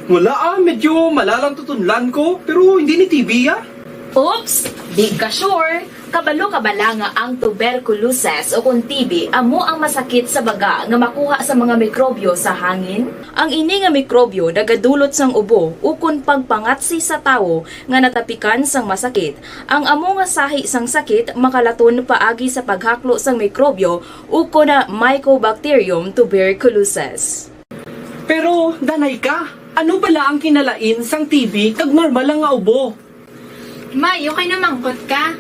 Wala medyo malalang tutunlan ko, pero hindi ni TB Oops! Di ka sure. Kabalo kabala nga ang tuberculosis o kung TB amo ang masakit sa baga nga makuha sa mga mikrobyo sa hangin. Ang ini nga mikrobyo nagadulot sang ubo ukon pagpangatsi sa tawo nga natapikan sang masakit. Ang amo nga sahi sang sakit makalaton paagi sa paghaklo sang mikrobyo ukon na Mycobacterium tuberculosis. Pero, danay ka, ano bala ang kinalain sang TB kag normal lang nga ubo? Mayo kay namangkot ka.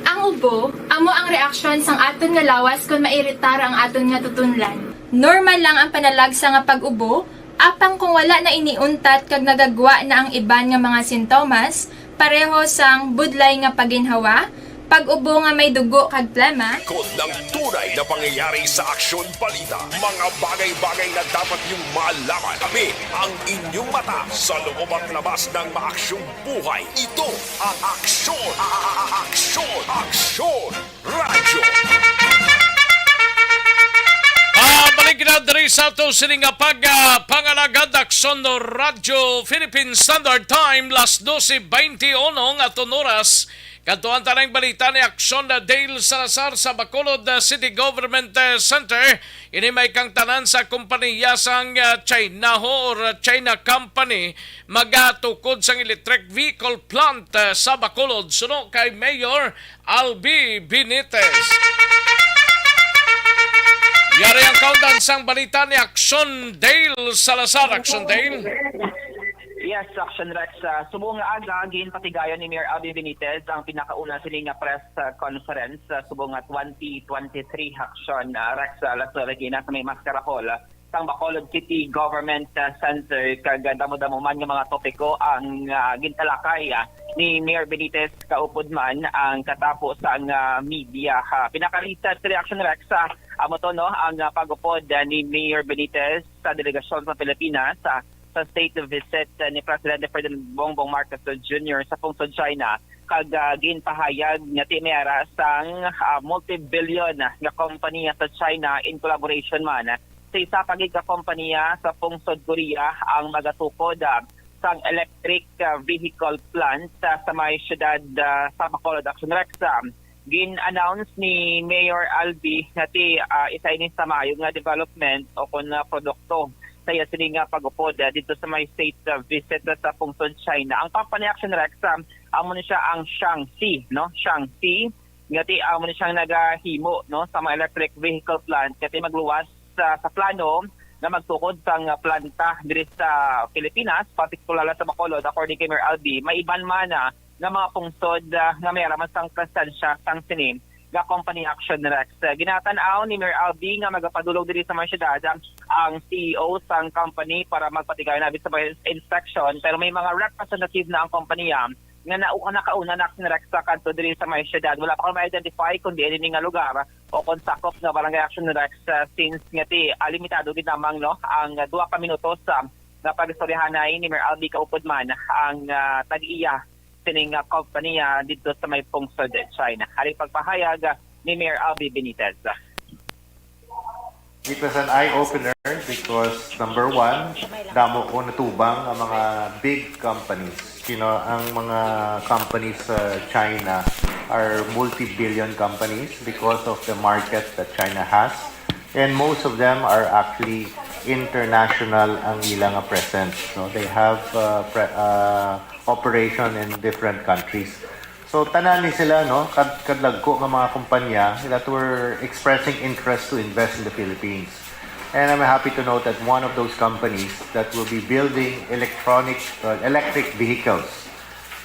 Ang ubo, amo ang reaksyon sang aton nga lawas kung mairitar ang aton nga tutunlan. Normal lang ang panalagsa nga pag-ubo, apang kung wala na iniuntat kag nagagwa na ang iban nga mga sintomas, pareho sang budlay nga paginhawa, pag-ubo nga may dugo kag plema. Kung ng tunay na pangyayari sa Aksyon Balita, mga bagay-bagay na dapat niyong malaman. Kami ang inyong mata sa loob at labas ng maaksyong buhay. Ito ang Aksyon! Aksyon! Aksyon! Radyo! Balik na diri sa ito sining pangalagad Aksyon Radyo Philippine Standard Time las 12:21 at oras. Kantuan tanang balita ni Aksyon na Dale Salazar sa Bacolod City Government Center. Ini may kang tanan sa kompanya sang Chinaho or China Company magatukod sang electric vehicle plant sa Bacolod. Suno kay Mayor Albi Benitez. Yari ang countdown sang balita ni Aksyon Dale Salazar. Aksyon Dale. Yes, Action Rex. Subong nga aga, ginpatigayon ni Mayor Albi Benitez ang pinakauna siling nga press conference subong nga 2023 Action Rex. Lagi na sa may maskarahol sang Bacolod City Government Center kag damo-damo man nga mga topiko ang gintalakay ni Mayor Benitez kaupod man ang katapos ang media. Pinakalitat sa Action Rex amo to no ang pagupod ni Mayor Benitez sa delegasyon sa Pilipinas sa state visit ni Presidente Ferdinand Bongbong Marcos Jr. sa Pungsod China kag ginpahayag nga timera sang multi-billion nga kompanya sa China in collaboration man sa isa pagiga kompanya sa Pungsod, Korea ang magatukod sang electric vehicle plant sa may siyudad sa Bacolod. Action Rex, gin-announce ni Mayor Albi na isa ini sa maayong nga development o kung produkto sa sini nga pag-upod dito sa may state visit sa Pungsod, China. Ang company Action Rex, amo ni siya ang Shaanxi, no? Shaanxi, ngati amo ni siyang nagahimo, no, sa mga electric vehicle plant ngati magluwas sa plano na magtukod sang planta diri sa Pilipinas, partikular sa Bacolod. According kay Mayor Albi, may iban man na mga pungsod nga may raman sang prestansya sang sinim nga company Action Rex. Ginatanaw ni Mayor Albi nga magapadulog diri sa mga syudad ang CEO sang company para magpatigay na sa inspection, pero may mga representative na ang kompanya nga nakauna na Action Rex sa kanto diri sa may syudad. Wala pa ko ma-identify kung di ini nga lugar o kung sakop na barangay Action Rex since ngati limitado gid namang no ang 2 ka minutos na pagistoryahanay ni Mayor Albi kaupod man ang tag-iya sining company dito sa may Pungsod, China. Hari pagpahayag ni Mayor Albi Benitez. It was an eye-opener because number one, damo ko natubang ang mga big companies. Ang mga companies sa China are multi-billion companies because of the market that China has. And most of them are actually international ang ilang presence. No? They have operation in different countries. So tanan ni sila no kadlagko nga mga kumpanya that were expressing interest to invest in the Philippines. And I'm happy to note that one of those companies that will be building electric vehicles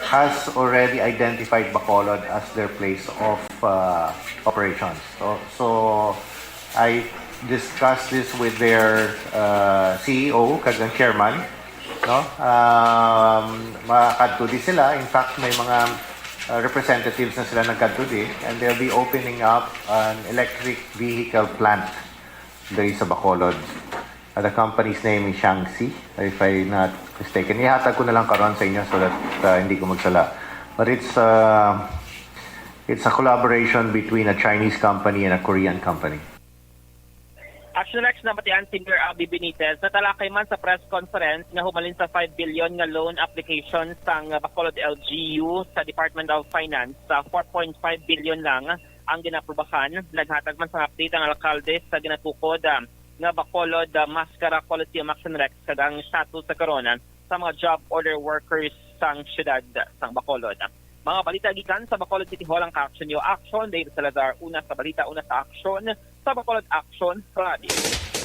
has already identified Bacolod as their place of operations. So I discussed this with their CEO, kagang chairman, no? Makadto di sila. In fact, may mga representatives na sila nagkadto di, and they'll be opening up an electric vehicle plant there sa Bacolod. The company's name is Shaanxi, if I'm not mistaken. Ihatag ko na lang karon sa inyo so that hindi ko magsala. But it's a collaboration between a Chinese company and a Korean company. Action Rex na batian si Mayor Albi Benitez natalakay man sa press conference nga humalin sa 5 billion nga loan application sang Bacolod LGU sa Department of Finance. Sa 4.5 billion lang ang ginaprubahan. Naghatag man sa update ang alkalde sa ginatukod nga Bacolod Mascara Coliseum Action Rex kadang status sa corona sa mga job order workers sang syudad sang Bacolod. Mga balita gikan sa Bacolod City Hall ang Action Yo Action. David Salazar, una sa balita, una sa aksyon sa Bacolod Action Radio.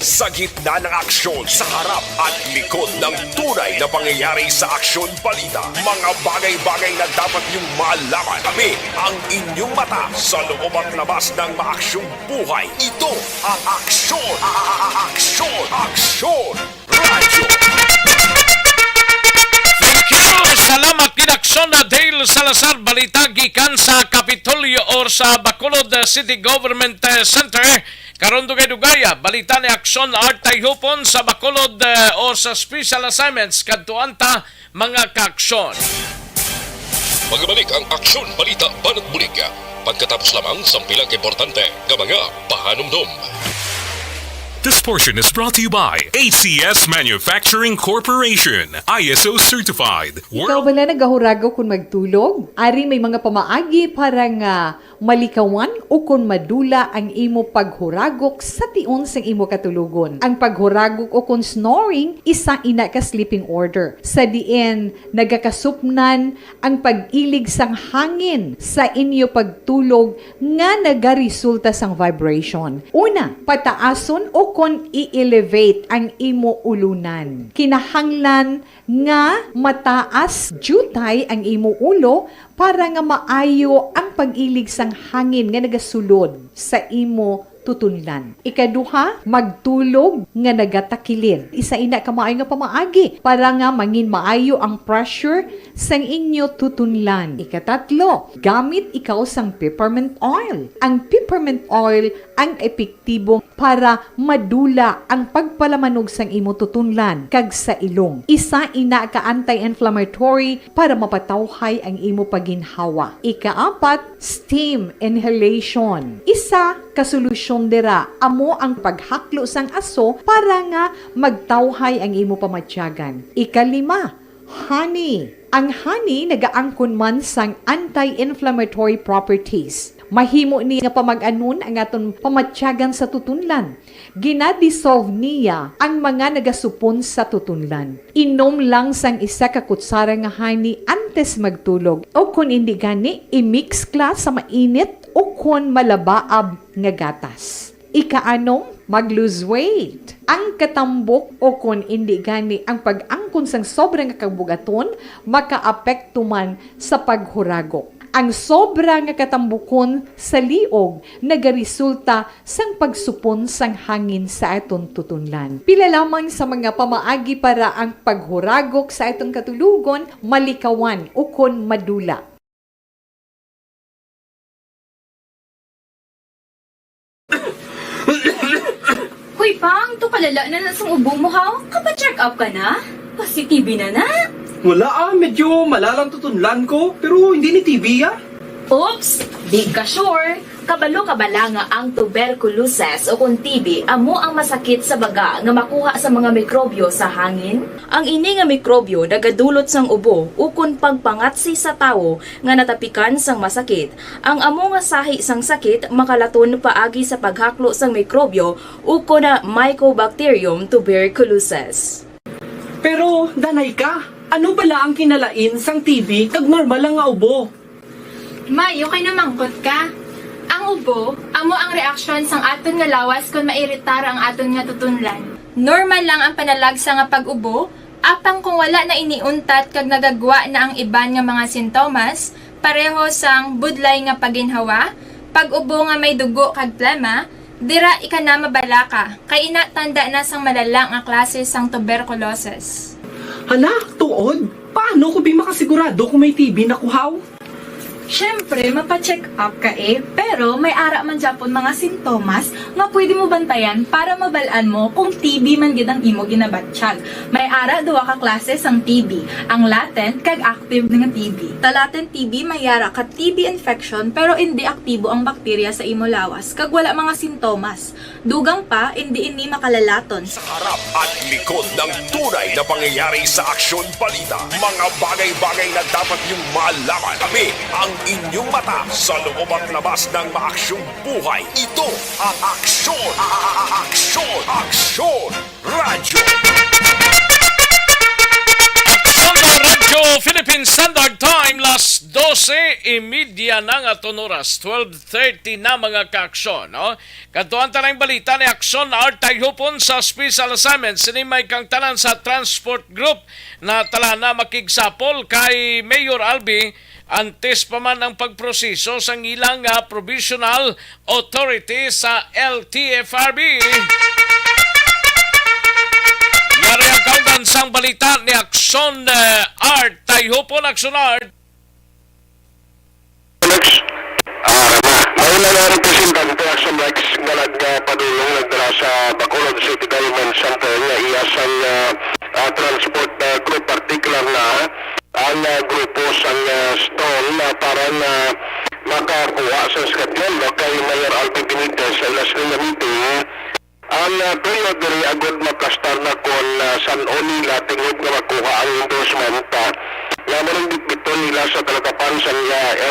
Sa gitna ng aksyon, sa harap at likod ng tunay na pangyayari sa Aksyon Balita, mga bagay-bagay na dapat niyong malaman. Kami ang inyong mata sa loob at labas ng maaksyong buhay. Ito ang Aksyon! Aksyon! Aksyon! Radio! Salamat kinaksyon na Dale Salazar, balita gikan sa Kapitolyo or sa Bacolod City Government Center. Karon dugay-dugaya, balita ni Aksyon Artay Hupon sa Bacolod or sa Special Assignments kadtuanta mga kaaksyon. Magbalik ang Aksyon Balita Banat Bulig. Pagkatapos lamang sa pilang importante nga mga pahanumdum. This portion is brought to you by HCS Manufacturing Corporation, ISO certified. Ikaw bala nagahurago kung magtulog? Ari may mga pamaagi para nga malikawan o kung madula ang imo paghuragok sa tion sang imo katulugon. Ang paghuragok o kung snoring, isa ina ka sleeping order. Sa diin, nagakasupnan ang pag-ilig sang hangin sa inyo pagtulog nga nagaresulta sang vibration. Una, pataason o kung i-elevate ang imo ulunan. Kinahanglan nga mataas jutay ang imo ulo para nga maayo ang pag-ilig sang hangin nga nagasulod sa imo tutunlan. Ikaduha, magtulog nga nagatakilid. Isa ina ka maayo nga pamaagi para nga mangin maayo ang pressure sang inyo tutunlan. Ikatatlo, gamit ikaw sang peppermint oil. Ang peppermint oil ang epektibo para madula ang pagpalamanog sang imo tutunlan kag sa ilong. Isa ina ka anti-inflammatory para mapatawhay ang imo paginhawa. Ikaapat, steam inhalation. Isa ka solusyon dira amo ang paghaklo sang aso para nga magtawhay ang imo pamatyagan. Ikalima, honey. Ang honey nagaangkon man sang anti-inflammatory properties. Mahimo ni nga pamag-anon ang aton pamatyagan sa tutunlan. Ginadissolve niya ang mga nagasupon sa tutunlan. Inom lang sang isa ka kutsara nga honey antes magtulog. O kung hindi gani, i-mix class sa mainit o kung malabaab nga gatas. Ikaanom, mag-lose weight. Ang katambok o kung hindi gani ang pag-angkon sang sobrang kabugaton, makaapekto man sa paghuragok. Ang sobra nga katambukon sa liog nagaresulta sang pagsupon sang hangin sa aton tutunlan. Pila lamang sa mga pamaagi para ang paghuragok sa aton katulugon malikawan o kon madula. Hoy Pang, to kalala na sang ubo mo ha? Kapa-check up ka na? Positive na na? Wala medyo malalang tutunlan ko, pero hindi ni TB Oops! Di ka sure. Kabalo kabala nga ang tuberculosis o kung TB amo ang masakit sa baga nga makuha sa mga mikrobyo sa hangin. Ang ini nga mikrobyo nagadulot sang ubo o kung pagpangatsi sa tawo nga natapikan sang masakit. Ang amo nga sahi sang sakit makalaton paagi sa paghaklo sang mikrobyo o kung na Mycobacterium tuberculosis. Pero, danay ka, ano bala ang kinalain sang TB kag normal lang nga ubo? Mayo kay namangkot ka. Ang ubo, amo ang reaksyon sang aton nga lawas kung mairitar ang aton nga tutunlan. Normal lang ang panalagsa nga pag-ubo, apang kung wala na iniuntat kag nagagwa na ang iban nga mga sintomas, pareho sang budlay nga paginhawa, pag-ubo nga may dugo kag plema, dira ika na mabala ka, kay ina tanda na sang malalang nga klase sang tuberculosis. Hala, tuod? Paano ko makasigurado kung may TB na kuhaw? Siyempre, mapacheck up ka pero may ara man Japon mga sintomas nga pwede mo bantayan para mabalaan mo kung TB man gid ang imo ginabatsyag. May ara duwa ka klase sang TB, ang latent kag active nga TB. Ta latent TB may ara ka TB infection pero hindi aktibo ang bakterya sa imo lawas kag wala mga sintomas. Dugang pa, hindi makalalaton. Sa harap at likod ng tunay na pangyayari sa Aksyon Balita. Mga bagay-bagay na dapat niyong malaman. Kami ang inyong mata sa loob at labas ng maaksyong buhay. Ito ang Aksyon! Aksyon! Aksyon! Radyo! Aksyon na Radyo Philippine Standard Time, las 12:30 na nga oras, 12:30 na mga kaaksyon. No? Kantuan tanang balita ni Aksyon na Artay Hupon sa Special Assignment. Sinimay kang tanan sa Transport Group na tala na makigsapol kay Mayor Albi antes pa man ang pagproseso sa ilang provisional authority sa LTFRB. Yari ang kaundan sang balita ni Aksyon Art. Tayo po na Aksyon Art. Mauna na representante Action Rex nga nagpadulong nagdala sa Bacolod City Government Center nga iyasang transport group particular na ang grupo sa stone para na makakuha sa schedule kay Mayor Alvin Benitez sa last na meeting. Ang period diri agad makastar na kung saan o nila tingog na makuha ang endorsement nga marang bitbito nila sa talakapan sa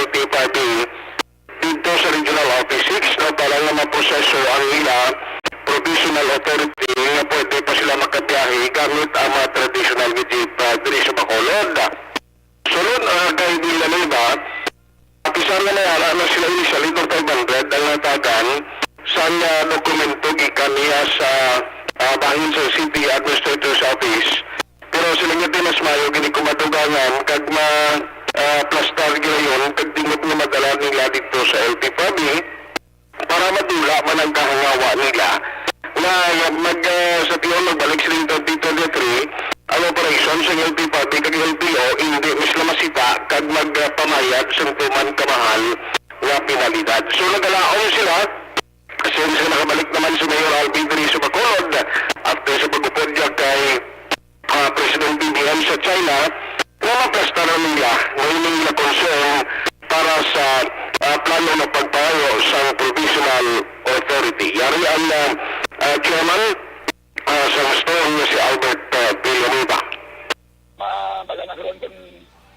LTFRB dito sa Regional Office 6 na para nga maproseso ang nila provisional authority nga pwede pa sila makabiyahe gamit ang mga traditional jeep diri sa Bacolod. Sunod kay Villanueva, pisar nga nayara na sila ini sa Lidor 500 ang natagan sa dokumento gikan niya sa bahin sa City Administrator's Office. Pero sila nga din mas mayo gini kumadugangan kag plastar ginayon kag dingot nga madala nila dito sa LTFRB para madula man ang kahangawa nila na sa tiyon magbalik sila dito 2023 ang operasyon sa LTFRB kag LTO hindi misla masita kag magpamayad sa tuman kamahal nga penalidad. So nagalaon sila since balik naman si Mayor Alvin diri sa Bacolod at sa pagupod niya kay President BBM sa China, nga mapresta na nila ngayon nila concern para sa plano ng pagpayo sa Provisional Authority. Yari ang chairman sa store niya si Albert Villanueva. Maganda karoon kung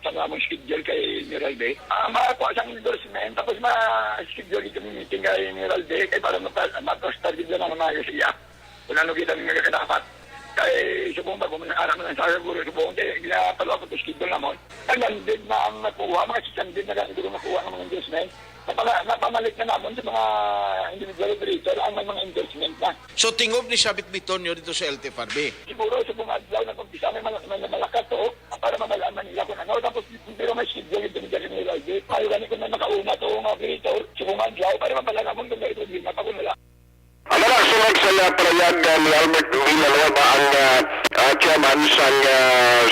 saan nga mong schedule kay Miralde. Makakuha siyang endorsement, tapos ma-schedule ito meeting kay Miralde, kay para mag-start din lang ang mga siya. Kung ano kita ng mga dapat. Kay subong ba, kung nakaram ng saraguro, subong kaya ginapalo ako ito schedule naman. Kailan din na ang nakuha, mga sisan din na siguro nakuha ng mga endorsement. Napamalik na naman sa mga individual operator ang may mga endorsement na. So tingob ni Sabit Bitonyo dito sa LTFRB? Siguro sa mga adlaw na pagpisa may malakas to para mabalaman nila kung ano. Tapos pero may schedule yung binigyan nila. Ayaw gani kung may makauna to mga operator sa mga adlaw para mabalaman kung may problema pa kung wala. Ang mga sunod sa parayag ni Albert Villanueva ang chairman sa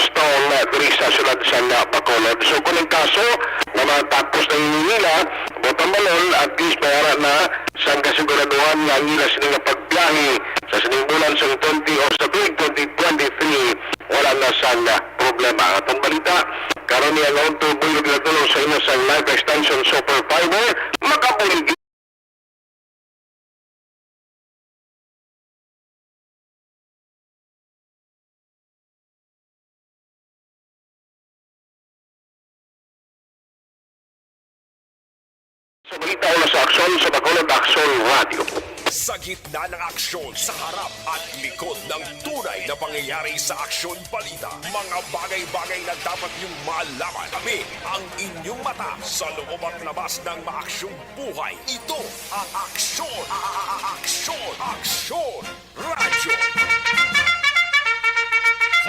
stone diri sa sulad sa Bacolod. So kung ang kaso na matapos na nila, botang balon at least mayara na sa kasiguraduhan nga nila sila pagbiyahe sa sinimbulan sa 20 o sa 2023 wala na sa problema. At ang balita, karon niya noon tuboy na tulong sa inyo sa live extension super fiber, makapulig sa balita o sa aksyon sa Bacolod Action Radio. Sa gitna ng aksyon, sa harap at likod ng tunay na pangyayari sa Aksyon Balita, mga bagay-bagay na dapat niyong malaman. Kami ang inyong mata sa loob at labas ng maaksyong buhay. Ito ang Aksyon! Aksyon! Aksyon! Radio!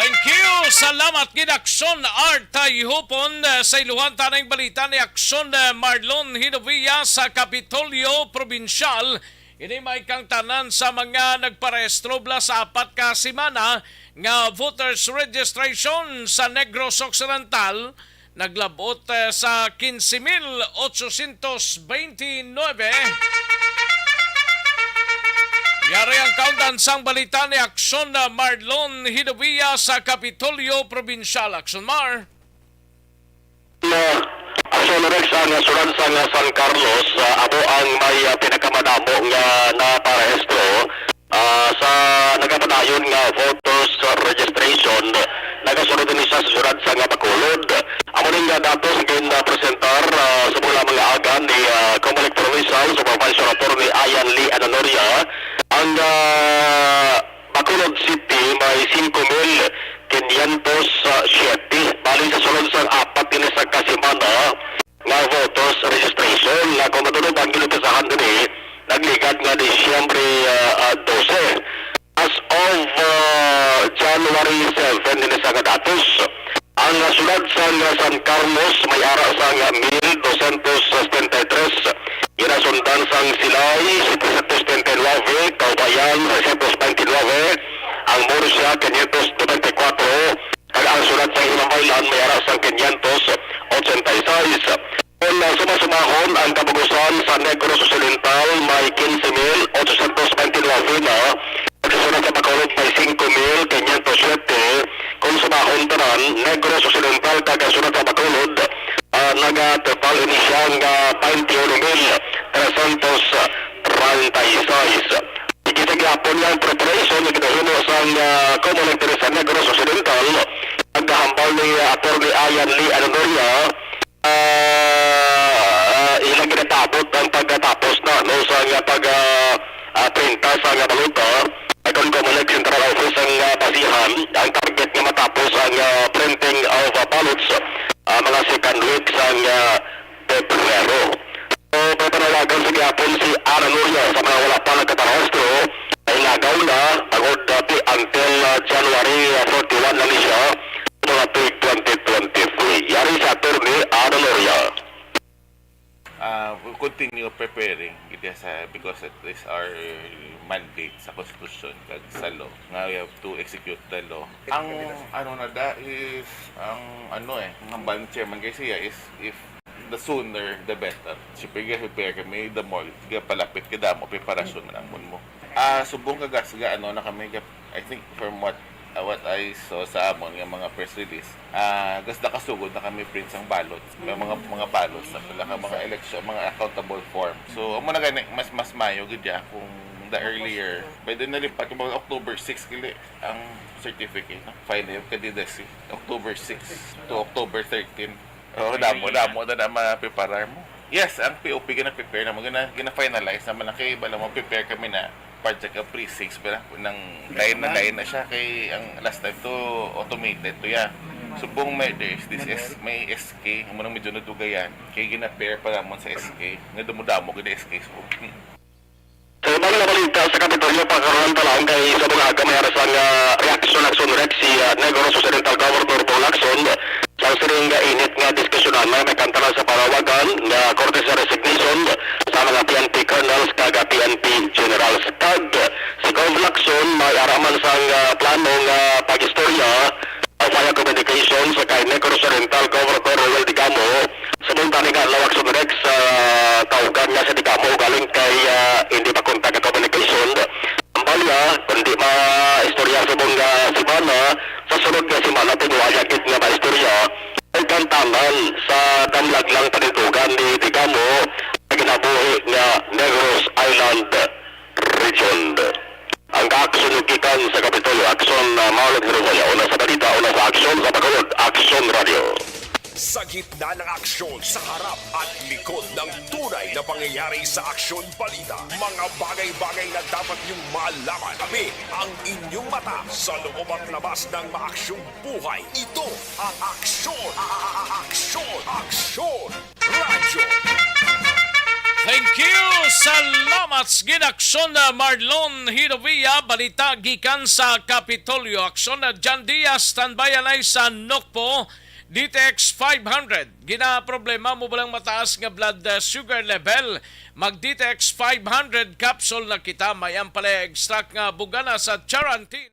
Thank you! Salamat gid Aksyon Artay Hupon sa iluhan tanang balita ni Aksyon Marlon Hinovia sa Kapitolyo Provincial. Ini may kang tanan sa mga nagparehistro sa 4 ka semana nga voters registration sa Negros Occidental naglabot sa 15,829. Yari ang countdown sang balita ni Aksyon Marlon Hinovia sa Kapitolyo Provincial. Aksyon Mar. Aksyon Rex ang sulad sa San Carlos, abo ang may pinakamadamo nga naparehistro sa nagapadayon nga voters registration. Nagasunod din sa sulad sa Bacolod. Amo rin nga datos gin-presentar sa mga aga ni Comelec Provincial Supervisor Attorney Ayan Lee Anonoria. Ang Bacolod City may 5,507 bali sa sulod sa 4 din sa kasimana nga voters registration na kung matulog ang ginupisahan din nagligad nga Disyembre 12. As of January 7 din sa datos ang sulad sa San Carlos may ara sa 1,273 inasundan sang Silay 729, Caubayan 629, ang Murcia 524, kag ang sulad sa Himamaylan may ara sang 586. Kung sumasumahon ang kabugusan sa Negros Occidental may 15,829 na, pagkasunod sa Bacolod may 5,507. Kung sumahon tanan Negros Occidental kag sunod sa Bacolod nagatapal ini siya nga 21,336. Ikitagapon niya ang preparation na ginahuno sa Comelec sa Negros Occidental naghahambal ni Attorney Ayan Lee Anonoria ilang ginatabot ang pagkatapos na no sa printa sa baluta ay kung Comelec Central Office ang basihan ang target nga matapos ang printing of ballots mga second week sa Pebrero. So, papanawagan sa gapon si Anonoria sa mga wala pa nagkatarastro ay nagaw na agod dati until January 41 lang siya mga 2023. Yari sa Attorney Anonoria. We'll continue preparing because it is our mandate sa Constitution kag sa law nga we have to execute the law. Ang ano na da is ang ang ban chairman kasi is if the sooner the better. Siyempre, prepare kami, the more, palapit ka damo, preparasyon na mo. Subong kagas, na kami, I think from what I saw sa amon ng mga press release, gas nakasugod na kami print ang ballots, mga ballots, mga election, mga accountable form. So, amo na gani, mas mayo gidya kung the earlier, pwede na rin pati mga October 6 kili ang certificate, final yung candidacy, October 6 to October 13. Damo na ma-prepare mo. Yes, ang POP gina-prepare na mo, gina-finalize naman na kay bala mo prepare kami na project of precincts ng line na siya kay ang last time to automated to ya. Subong may may SK, mo nang medyo natugayan kay gina-pair para mo sa SK, nga dumudamo gid SK so. So, bago na balita sa Kapitolyo, pagkaroon talang kay sa mga kamay arasang reaction Rex si Negros Occidental Governor Paul Lacson sa siring init nga diskusyonan may kantala sa parawagan nga korte sa resignation sa mga PNP colonels kaga PNP generals kag si Gov Lacson may araman sang plano nga pag-istorya via communication sa kay Negros Occidental Governor Royal Digamo sa bunta ni Lawak Rex sa tawgan nga sa Digamo galing kay hindi pa kontak ka communication ang balya kundi ma-istorya sa bunga simana sa sunod nga simana tingwayagit nga ma-istorya ay kantangan sa damlaglang panitugan ni Digamo na ginabuhi nga Negros Island Region. Ang ka-aksyon gikan sa Kapitolyo, aksyon Marlon Hirosaya, una sa balita, una sa aksyon sa Bacolod, Aksyon Radio. Sa gitna ng aksyon, sa harap at likod ng tunay na pangyayari sa Aksyon Balita, mga bagay-bagay na dapat niyong malaman. Kami ang inyong mata sa loob at labas ng maaksyong buhay. Ito ang Aksyon! Aksyon! Radyo! Thank you! Salamat ginaksyon na Marlon Hirovia, balita gikan sa Kapitolyo. Aksyon na John Diaz, standby ay sa Nokpo, DTX 500. Gina problema mo balang mataas nga blood sugar level. Mag DTX 500 capsule na kita. Mayan pala extract nga bugana sa Charantin.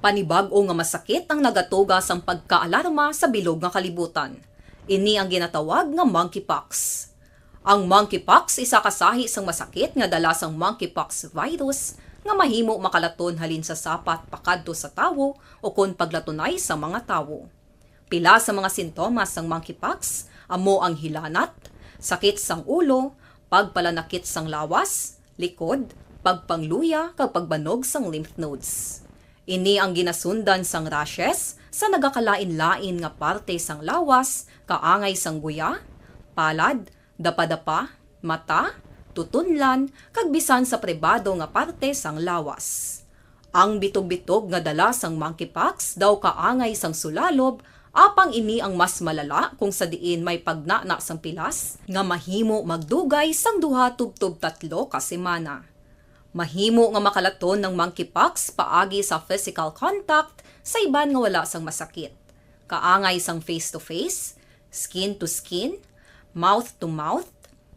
Panibag-o nga masakit ang nagatuga sang pagkaalarma sa bilog nga kalibutan. Ini ang ginatawag nga monkeypox. Ang monkeypox isa kasahi sang masakit nga dala sang monkeypox virus nga mahimo makalaton halin sa sapat pakadto sa tawo o kon paglatunay sa mga tawo. Pila sa mga sintomas sang monkeypox amo ang hilanat, sakit sang ulo, pagpalanakit sang lawas, likod, pagpangluya kag pagbanog sang lymph nodes. Ini ang ginasundan sang rashes sa nagakalain-lain nga parte sang lawas, kaangay sang guya, palad, dapadapa, mata, tutunlan, kag bisan sa pribado nga parte sang lawas. Ang bitog-bitog nga dala sang monkeypox daw kaangay sang sulalob, Apang ini ang mas malala kung sa diin may pagnana sang pilas nga mahimo magdugay sang 2 tubtob 3 ka semana. Mahimo nga makalaton ng monkeypox paagi sa physical contact sa iban nga wala sang masakit. Kaangay sang face-to-face, skin-to-skin, mouth-to-mouth,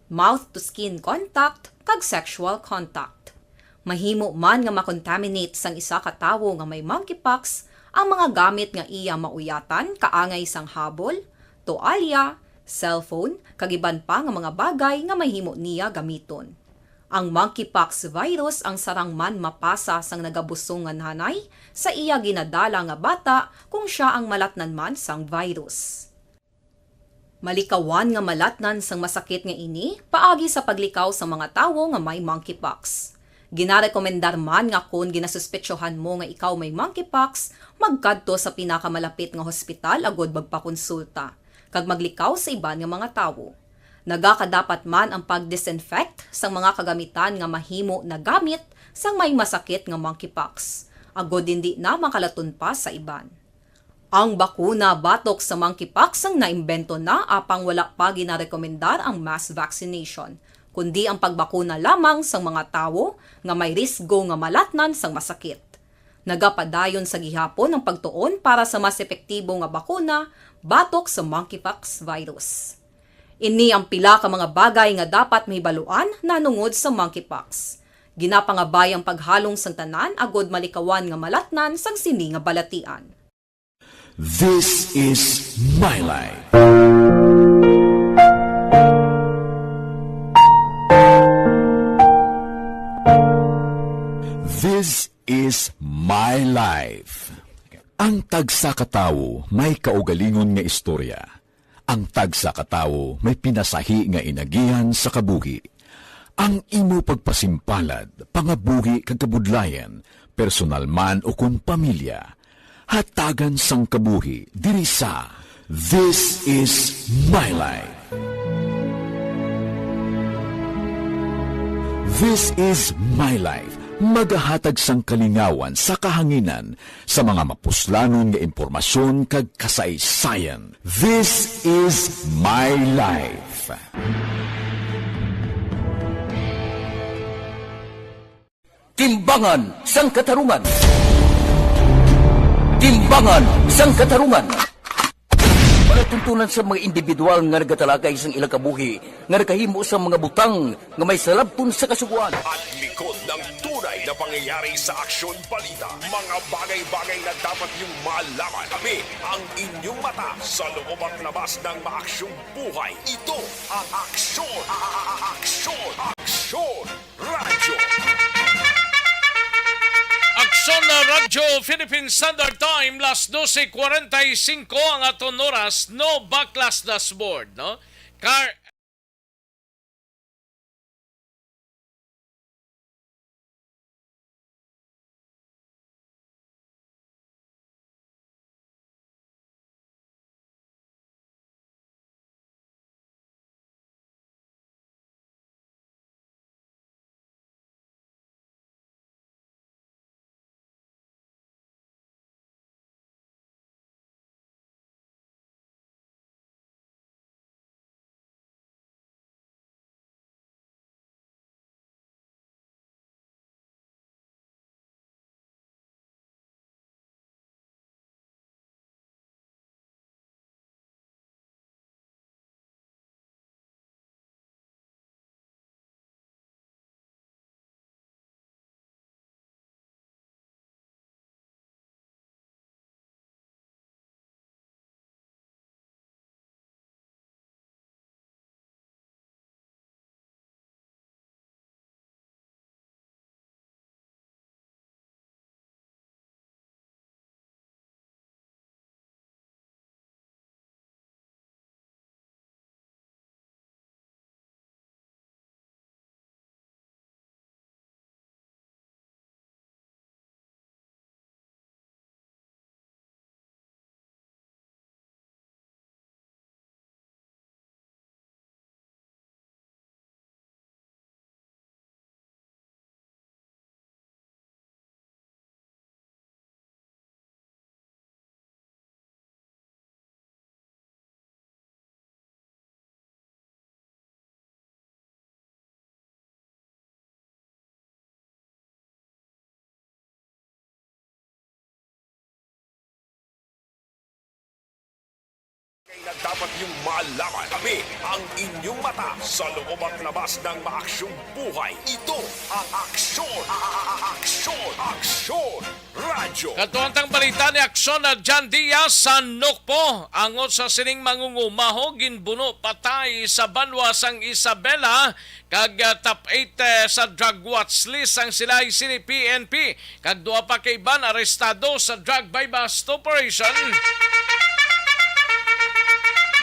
mouth-to-skin contact, kag sexual contact. Mahimo man nga makontaminate sang isa ka tawo nga may monkeypox ang mga gamit nga iya mauyatan kaangay sang habol, toalya, cellphone, kag iban pa nga mga bagay nga mahimo niya gamiton. Ang monkeypox virus ang sarang man mapasa sang nagabusong nga nanay sa iya ginadala nga bata kung siya ang malatnan man sang virus. Malikawan nga malatnan sang masakit nga ini paagi sa paglikaw sa mga tawo nga may monkeypox. Ginarekomendar man nga kung ginasuspetsyohan mo nga ikaw may monkeypox, magkadto sa pinakamalapit nga hospital agod magpakonsulta, kag maglikaw sa iban nga mga tawo. Nagakadapat man ang pag-disinfect sa mga kagamitan nga mahimo na gamit sang may masakit nga monkeypox, agod hindi na makalaton pa sa iban. Ang bakuna batok sa monkeypox ang naimbento na apang wala pa ginarekomendar ang mass vaccination, kundi ang pagbakuna lamang sa mga tawo nga may risgo nga malatnan sang masakit. Nagapadayon sa gihapon ang pagtuon para sa mas epektibo nga bakuna batok sa monkeypox virus. Ini ang pila ka mga bagay nga dapat mahibaluan nanungod sa monkeypox. Ginapangabay ang paghalong sang tanan agod malikawan nga malatnan sang sini nga balatian. This is my life. This is my life. Ang tagsa ka tawo may kaugalingon nga istorya. Ang tagsa ka tawo may pinasahi nga inagihan sa kabuhi. Ang imo pagpasimpalad, pangabuhi kag kabudlayan, personal man o kun pamilya, hatagan sang kabuhi diri sa This is my life. This is my life. Magahatag sang kalingawan sa kahanginan sa mga mapuslanon nga impormasyon kag kasaysayan. This is my life. Timbangan sang katarungan. Timbangan sang katarungan. Palatuntunan sa mga individual nga nagatalakay sang ilang kabuhi nga nakahimo sa mga butang nga may salabton sa kasuguan. At likod ng tunay na pangyayari sa Aksyon Balita, mga bagay-bagay na dapat niyong malaman. Kami ang inyong mata sa loob at labas ng maaksyong buhay. Ito ang Aksyon! Aksyon! Aksyon! Radyo! Aksyon na Radyo Philippine Standard Time, las 12:45 ang aton oras, no backlash dashboard, no? Na dapat niyong malaman. Kami ang inyong mata sa loob at labas ng maaksyong buhay. Ito ang Aksyon! Aksyon! Radyo! Katuantang balita ni Aksyon na John Diaz sa Nukpo. Angot sa sining mangungumaho, ginbuno patay sa banwa sang Isabela. Kag top 8 sa drug watch list ang sila sini PNP. Kag duwa pa kay Ban arestado sa drug by bust operation.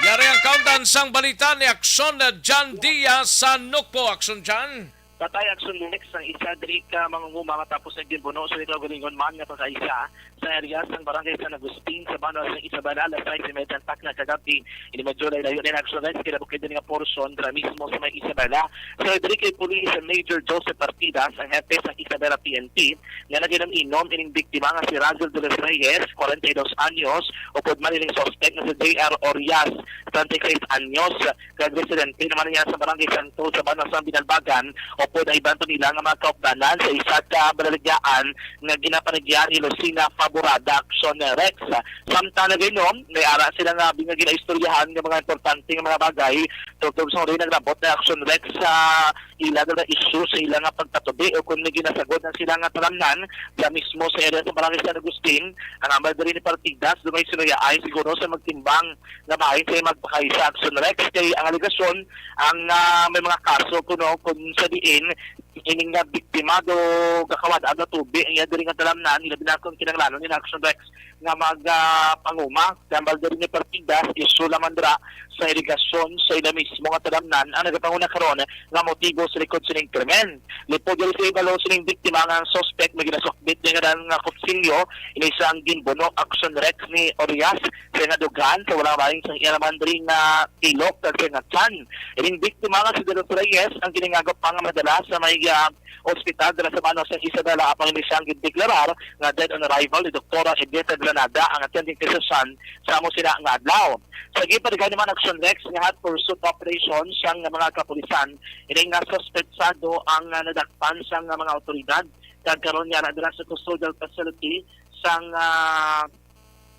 Yari ang countdown sang balita ni Aksyon na John Diaz sa Nukpo. Aksyon John. Patay action next ang isa diri ka mangunguma matapos nagdibuno sa ikaw galingon man nga pagkaisa sa area sang barangay San Agustin sa Banwa sa Isabela alas 5:30 tak na kagabi ini medyo layo din action next kaya bukid din nga portion dra mismo sa may Isabela sa diri kay Police Major Joseph Partidas ang hepe sa Isabela PNP nga naginom inom ining biktima nga si Razel de los Reyes 42 anyos upod man ining suspect nga si JR Orias 36 anyos kag residente naman niya sa barangay Santo sa Banwa sa Binalbagan po na ibanto nila nga mga kaupdanan sa isa ka balaligyaan nga ginapanagyan ni Lucina Faborada Action Rex. Samtang gaynon, may ara sila nga ginaistoryahan ng mga importante nga mga bagay tungkol sa rin nagrabot na Action Rex sa ilang na issue sa ilang nga pagtatubi o kung ginasagod ng sila nga talamnan na mismo sa area sa Barangay San Agustin ang amal rin ni Partidas dumay sinuyaan siguro sa magtimbang na maayon sa magpakay sa Action Rex kay ang aligasyon ang may mga kaso kuno kung sa diin ining nga biktima do kakawad aga tubi ang yadiri nga talamnan nila binakong kinanglanon ni Action Rex nga panguma gambal diri ni Partidas isu laman dira sa irigasyon sa ila mismo nga talamnan ang nagapanguna karon nga motibo sa likod sining krimen lipod diri sa ibalo sining biktima nga suspect may ginasukbit nga nga kutsilyo ini isang ginbuno Action Rex ni Orias sa nga dugan sa wala maring sa ilaman diri nga ilok sa nga tiyan ining biktima nga si Dr. Reyes ang giningagop pa nga madala sa may ospital dala sa Banwa sa Isabela apang ini siyang gideklarar nga dead on arrival ni Dr. Edith Granada ang attending physician sa amo sila nga adlaw. Sa gipadagay naman Action Rex nga hot pursuit operation siyang mga kapulisan ini nga suspetsado ang nadakpan sa mga otoridad kag karon niya na sa custodial facility sang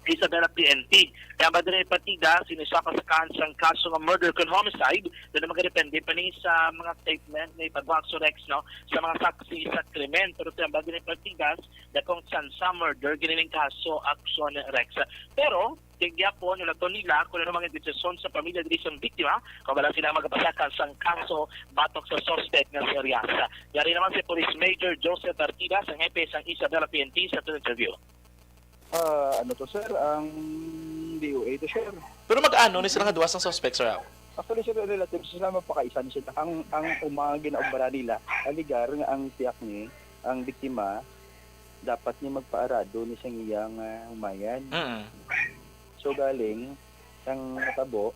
Isabela PNP. Kaya ba din Partidas, sinisapasakahan siyang kaso ng murder con homicide na magdepende pa ni sa mga statement ni Pagwakso Rex sa mga saksi sa krimen. Pero kaya ba din Partidas, na kung saan sa murder, giniling kaso Action Rex. Pero, tigya po nila kung ano mga desisyon sa pamilya dili sa biktima, kung wala sila magapasakan sa kaso batok sa suspect na si Oriasa. Yari naman si Police Major Joseph Partidas, ang hepe sa Isabela PNP sa interview. Ano to sir, ang DOA to sir. Pero mag-ano ni sila nga duwas ng suspect sir? Actually sir, relatives sila mapakaisa ni sila. Ang mga ginaobara nila, aligar nga ang tiyak ni, ang biktima, dapat niya magpaarado ni siyang iyang humayan. So galing, ang natabo,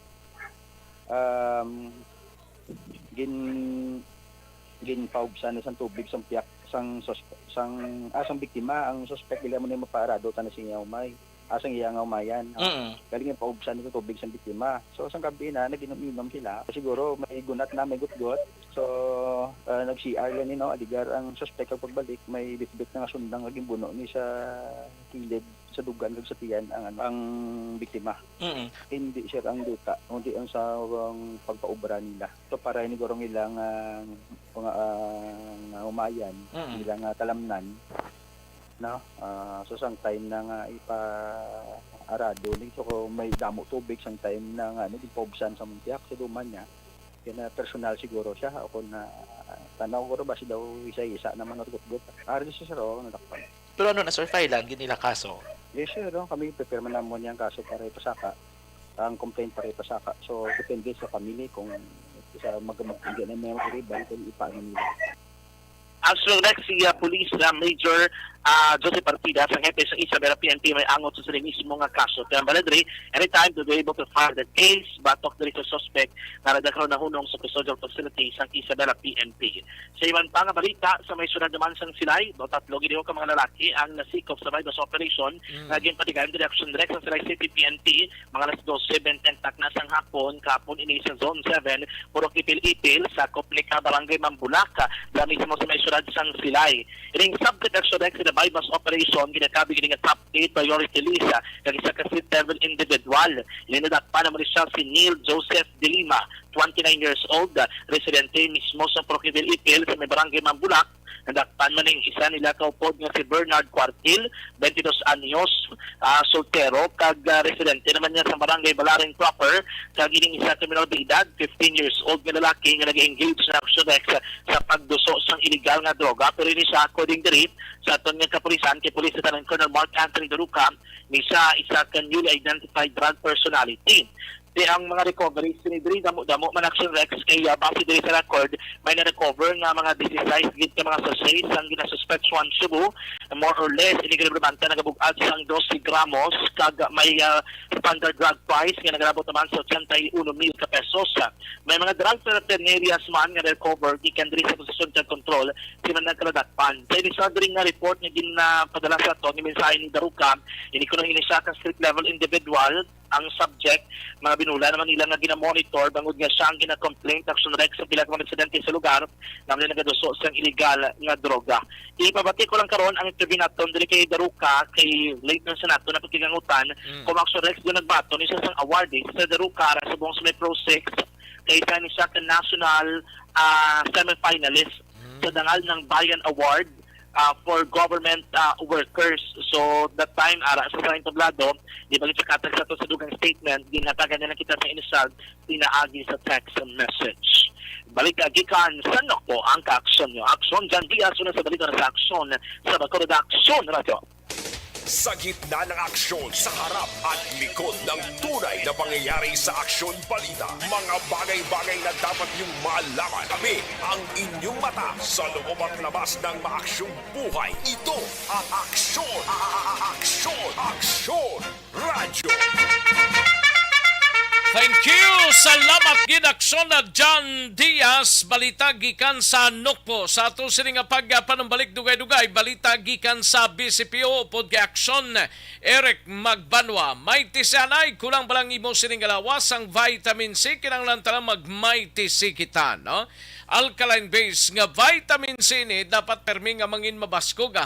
ginpaubsan ni sang tubig sang tiyak sang biktima ang suspect nila mo na mapaarado ta na siya umay asang iya nga umayan galing yung paubsan nito tubig sang biktima so sang gabi na naginom-inom sila siguro may gunat na may gut-gut so nag-CR lang ni aligar ang suspect ang pagbalik may bitbit na nga sundang naging buno ni sa kilid sa dugan sa tiyan ang biktima hindi siya ang duta kundi ang sa pagpaubra nila so para hinigurong ilang umayan ilang talamnan no so sang time na nga ipa-arado so may damo tubig sang time na nga paubsan sa muntiak sa duman niya kaya personal siguro siya ako na tanaw ko ba si daw isa-isa naman nagutgut ari siya sir nadakpan. Pero ano na sir filean ginila kaso? Yes sir kami prepare man namon yang kaso para ipasaka ang complaint para ipasaka so depende sa family kung sa magiging na may rival kung ipaano nila. Action Rex si Police Major Joseph Partidas ang hepe sa Isabela PNP may angot sa sila mismo nga kaso. Kaya baladri, anytime to be able to file the case, batok diri sa suspect na nadakaroon na hunong sa custodial facility sa Isabela PNP. Sa iban pa nga balita, sa may sunod naman sang silay, tatlo giniho ka mga lalaki ang nasikop sa Vidas Operation, naging patigayan diri Action Rex ang Silay City PNP, mga alas 12:20 tak na sang hapon, kapon ini sa Zone 7, puro ipil-ipil sa Koplika, Barangay Mambulaka, na mismo sa may sunod sang silay. Ining subject Action Rex bypass operation ginakabi kini nga top 8 priority list kag isa ka seat level individual. Linadakpan naman siya si Neil Joseph De Lima, 29 years old, residente mismo sa Proqueville Ipil sa may barangay Mambulak. Nadakpan man ng isa nila kaupod nga si Bernard Cuartil, 22 anyos, soltero, kag residente naman niya sa barangay Balaring proper, kag ining isa criminal de edad, 15 years old nga lalaki nga nag-engage na Action-X sa pagduso sang illegal nga droga. Pero ini sa according to rate, sa aton nga kapulisan, kay Police Lieutenant Colonel Mark Anthony Daruca, ni isa ka newly identified drug personality. Di ang mga recoveries ni diri damo man Action-X kay base diri sa record may na-recover nga mga 16 gid ka mga sachet ang ginasuspect sa Cebu, more or less inigalibanta nagabug-ad sang 12 gramos kag may standard drug price nga nagrabot naman sa 81,000 ka pesos. May mga drug areas man nga recover gikan diri sa posisyon sa control sila nagkaladakpan. Sa isa diri nga report nga ginapadala sa ato ni mensahe ni Daruca, ini kuno siya ka street level individual ang subject, mga binula naman nila nga ginamonitor bangod nga siya ang gina-complaint Action-X sa pila ka mga residente sa lugar na mga nagaduso sa illegal nga droga. Ipabati ko lang karon ang interview naton dili kay Daruca kay late na sa nato na pagkigangutan kung Action-X doon nagbato ni sa sang awardee sa Daruca sa buong sa Pro 6 kay isa ni siya ka national semi-finalist sa dangal ng Bayan Award for government workers. So that time ara sa San Tablado, di ba gitakatak sa to sa dugang statement, ginatagan na kita sa initial pinaagi sa text message. Balik gikan sa nako ang ka-aksyon nyo. Aksyon dyan Diaz na sa balita na sa aksyon sa Bacolod Aksyon Radio. Sa gitna ng aksyon, sa harap at likod ng tunay na pangyayari sa Aksyon Balita. Mga bagay-bagay na dapat niyong malaman. Kami ang inyong mata sa loob at labas ng maaksyong buhay. Ito ang Aksyon! Aksyon! Aksyon! Radyo! Thank you! Salamat gid Aksyon na John Diaz. Balita gikan sa Nokpo. Sa ato sini nga pagpanumbalik dugay-dugay. Balita gikan sa BCPO pod kay Aksyon Eric Magbanwa. May tisanay kulang balang imo sini nga lawas ang vitamin C kinahanglan talang magmay C kita, no? Alkaline base nga vitamin C ni dapat permi nga mangin mabaskog.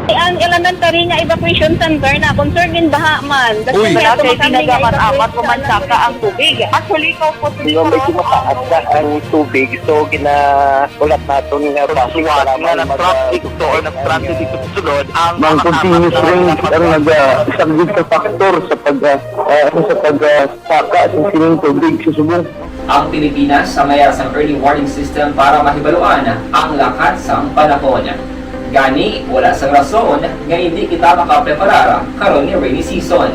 Ang elementary nga evacuation center na concern din baha man. Uy, kasi pinagamat-amat pumansaka ang tubig. Actually, ikaw po Di ba medyo mataas na ang tubig, so ginaulat natin nga pasuwat nga nag-traffic to or nag-traffic dito sa sulod ang mga continuous rain ang nag-isagid sa factor sa pagsaka sa sining tubig sa subong. Ang Pilipinas sa mayas ang early warning system para mahibaluan ang lakas ng panahon. Gani, wala sa rason nga hindi kita makapreparar karon ni rainy season.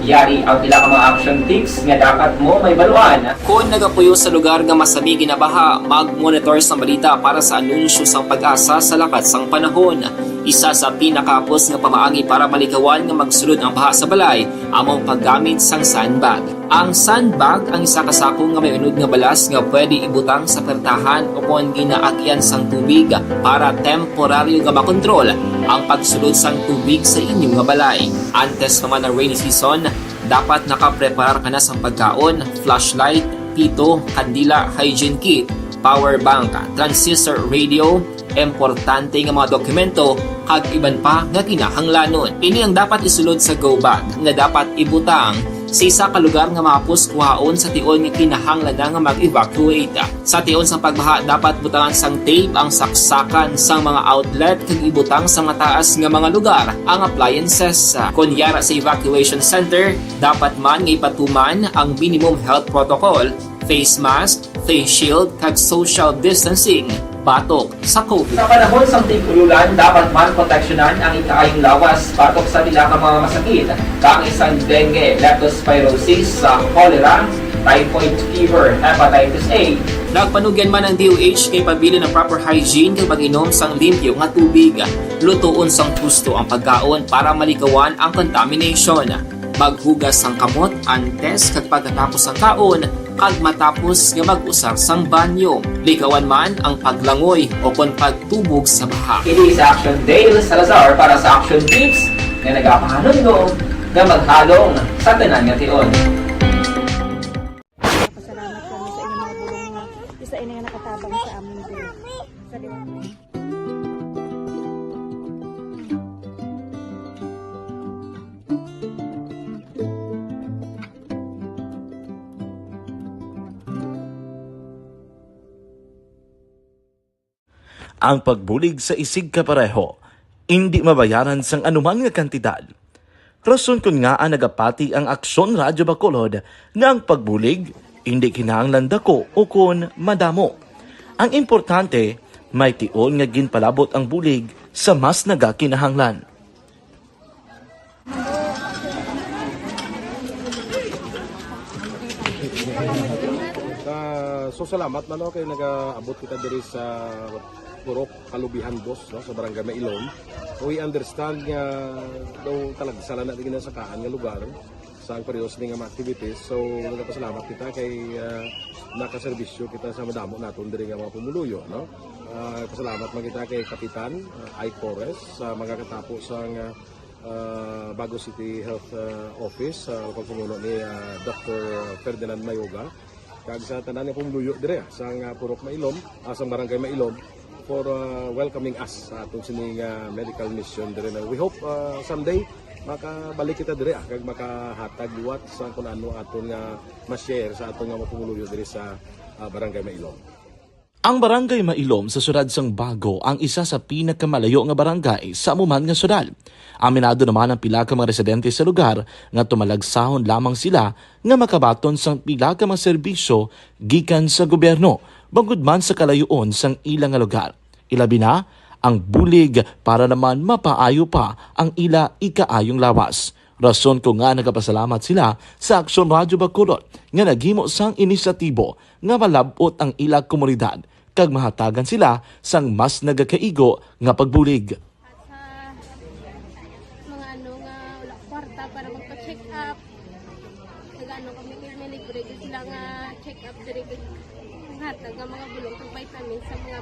Yari ang pila ka mga action tips nga dapat mo may baluan. Kung nagapuyo sa lugar nga masabi ginabaha, mag-monitor sa balita para sa anunsyo sang pag-asa sa lakas sang panahon. Isa sa pinakapos nga pamaagi para malikawan nga magsulod ang baha sa balay, among paggamit sang sandbag. Ang sandbag ang isa kasakong nga may unod nga balas nga pwede ibutang sa pertahan upon ginaagyan sang tubig para temporaryo nga makontrol ang pagsulod sang tubig sa inyong nga balay. Antes naman ng rainy season, dapat nakapreparar ka na sa pagkaon, flashlight, pito, kandila, hygiene kit, power bank, transistor radio, importante nga mga dokumento, kag iban pa nga kinahanglanon. Ini ang dapat isulod sa go bag nga dapat ibutang sa isa ka lugar nga mapus kuhaon sa tion nga kinahanglan nga mag-evacuate. Sa tion sa pagbaha dapat butangan sang tape ang saksakan sang mga outlet kag ibutang sa mataas nga mga lugar ang appliances. Kunyara sa evacuation center, dapat man nga ipatuman ang minimum health protocol, face mask, face shield kag social distancing. Batok sa COVID. Sa panahon sa tig-ululan, dapat man proteksyonan ang ikaayong lawas batok sa pila ka mga masakit. Kang isang dengue, leptospirosis, cholera, typhoid fever, hepatitis A. Nagpanugyan man ang DOH kay pabili ng proper hygiene kay pag-inom sang limpyo nga tubig. Lutuon sang gusto ang pagkaon para malikawan ang contamination. Maghugas sang kamot antes kag pagkatapos ang kaon kag matapos nga mag-usar sang banyo. Likawan man ang paglangoy o kon pagtubog sa baha. Ini sa Action Dale Salazar para sa Action Tips nga nagapahanong nga maghalong sa tanan nga tion. Pasalamat kami sa inyong mga bulong nga isa ini nga nakatabang sa amin din. Sa Ang pagbulig sa isig kapareho, hindi mabayaran sang anuman nga kantidad. Rason kun nga ang nagapati ang Aksyon Radyo Bacolod nga ang pagbulig hindi kinahanglan dako o kun madamo. Ang importante, may tion nga ginpalabot ang bulig sa mas nagakinahanglan. So salamat man kay nag-abot kita diri sa Purok Kalubihan Dos, no, sa Barangay Mailom. We understand nga daw talagsala na din sa kaan nga lugar sa periyos ni nga mga activities. So nagpasalamat kita kay nakaserbisyo kita sa madamo naton diri nga mga pumuluyo, no. Pasalamat man kita kay Kapitan Ike Torres sa mga katapos ang Bago City Health Office sa lokal pumuno ni Dr. Ferdinand Mayoga. Kag sa tanan nga pumuluyo dire sa Purok Mailom, sa Barangay Mailom for welcoming us sa atong sining medical mission dire. We hope someday makabalik kita dire kag makahatag liwat sa kun ano aton nga ma-share sa atong nga pumuluyo dire sa Barangay Mailom. Ang Barangay Mailom sa syudad sang Bago ang isa sa pinakamalayo nga barangay sa amuman nga syudad. Aminado naman ang pila ka mga residente sa lugar nga tumalagsahon lamang sila nga makabaton sang pila ka mga serbisyo gikan sa gobyerno bangod man sa kalayuon sang ilang nga lugar. Ilabi na ang bulig para naman mapaayo pa ang ila ikaayong lawas. Rason ko nga nagapasalamat sila sa Aksyon Radyo Bacolod nga naghimo sang inisyatibo nga malabot ang ila komunidad kag mahatagan sila sang mas nagakaigo nga pagbulig. Mga ano nga wala kwarta para magpa-check up. Nagano kami libre sila nga check up diri hatag nga mga bulong ug vitamins sa mga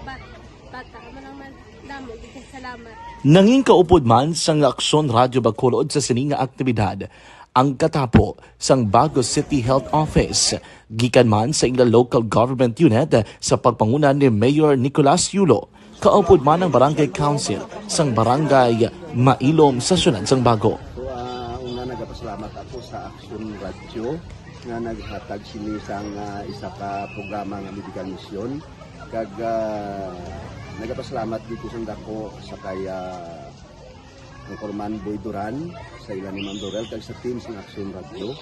bata man damo gid salamat. Nanging kaupod man sang Aksyon Radyo Bacolod sa sining nga aktibidad ang katapo sang Bago City Health Office gikan man sa ila local government unit sa pagpanguna ni Mayor Nicolas Yulo. Kaupod man ang Barangay Council sang Barangay Mailom sa syudad sang Bago. So una nagapasalamat ako sa Aksyon Radyo nga naghatag sini sang isa ka programa nga medical mission kag nagapasalamat dito sa dako sa kaya ang Corman Boy Duran sa ilan ni Ma'am Dorel kag sa team sa Aksyon Radyo.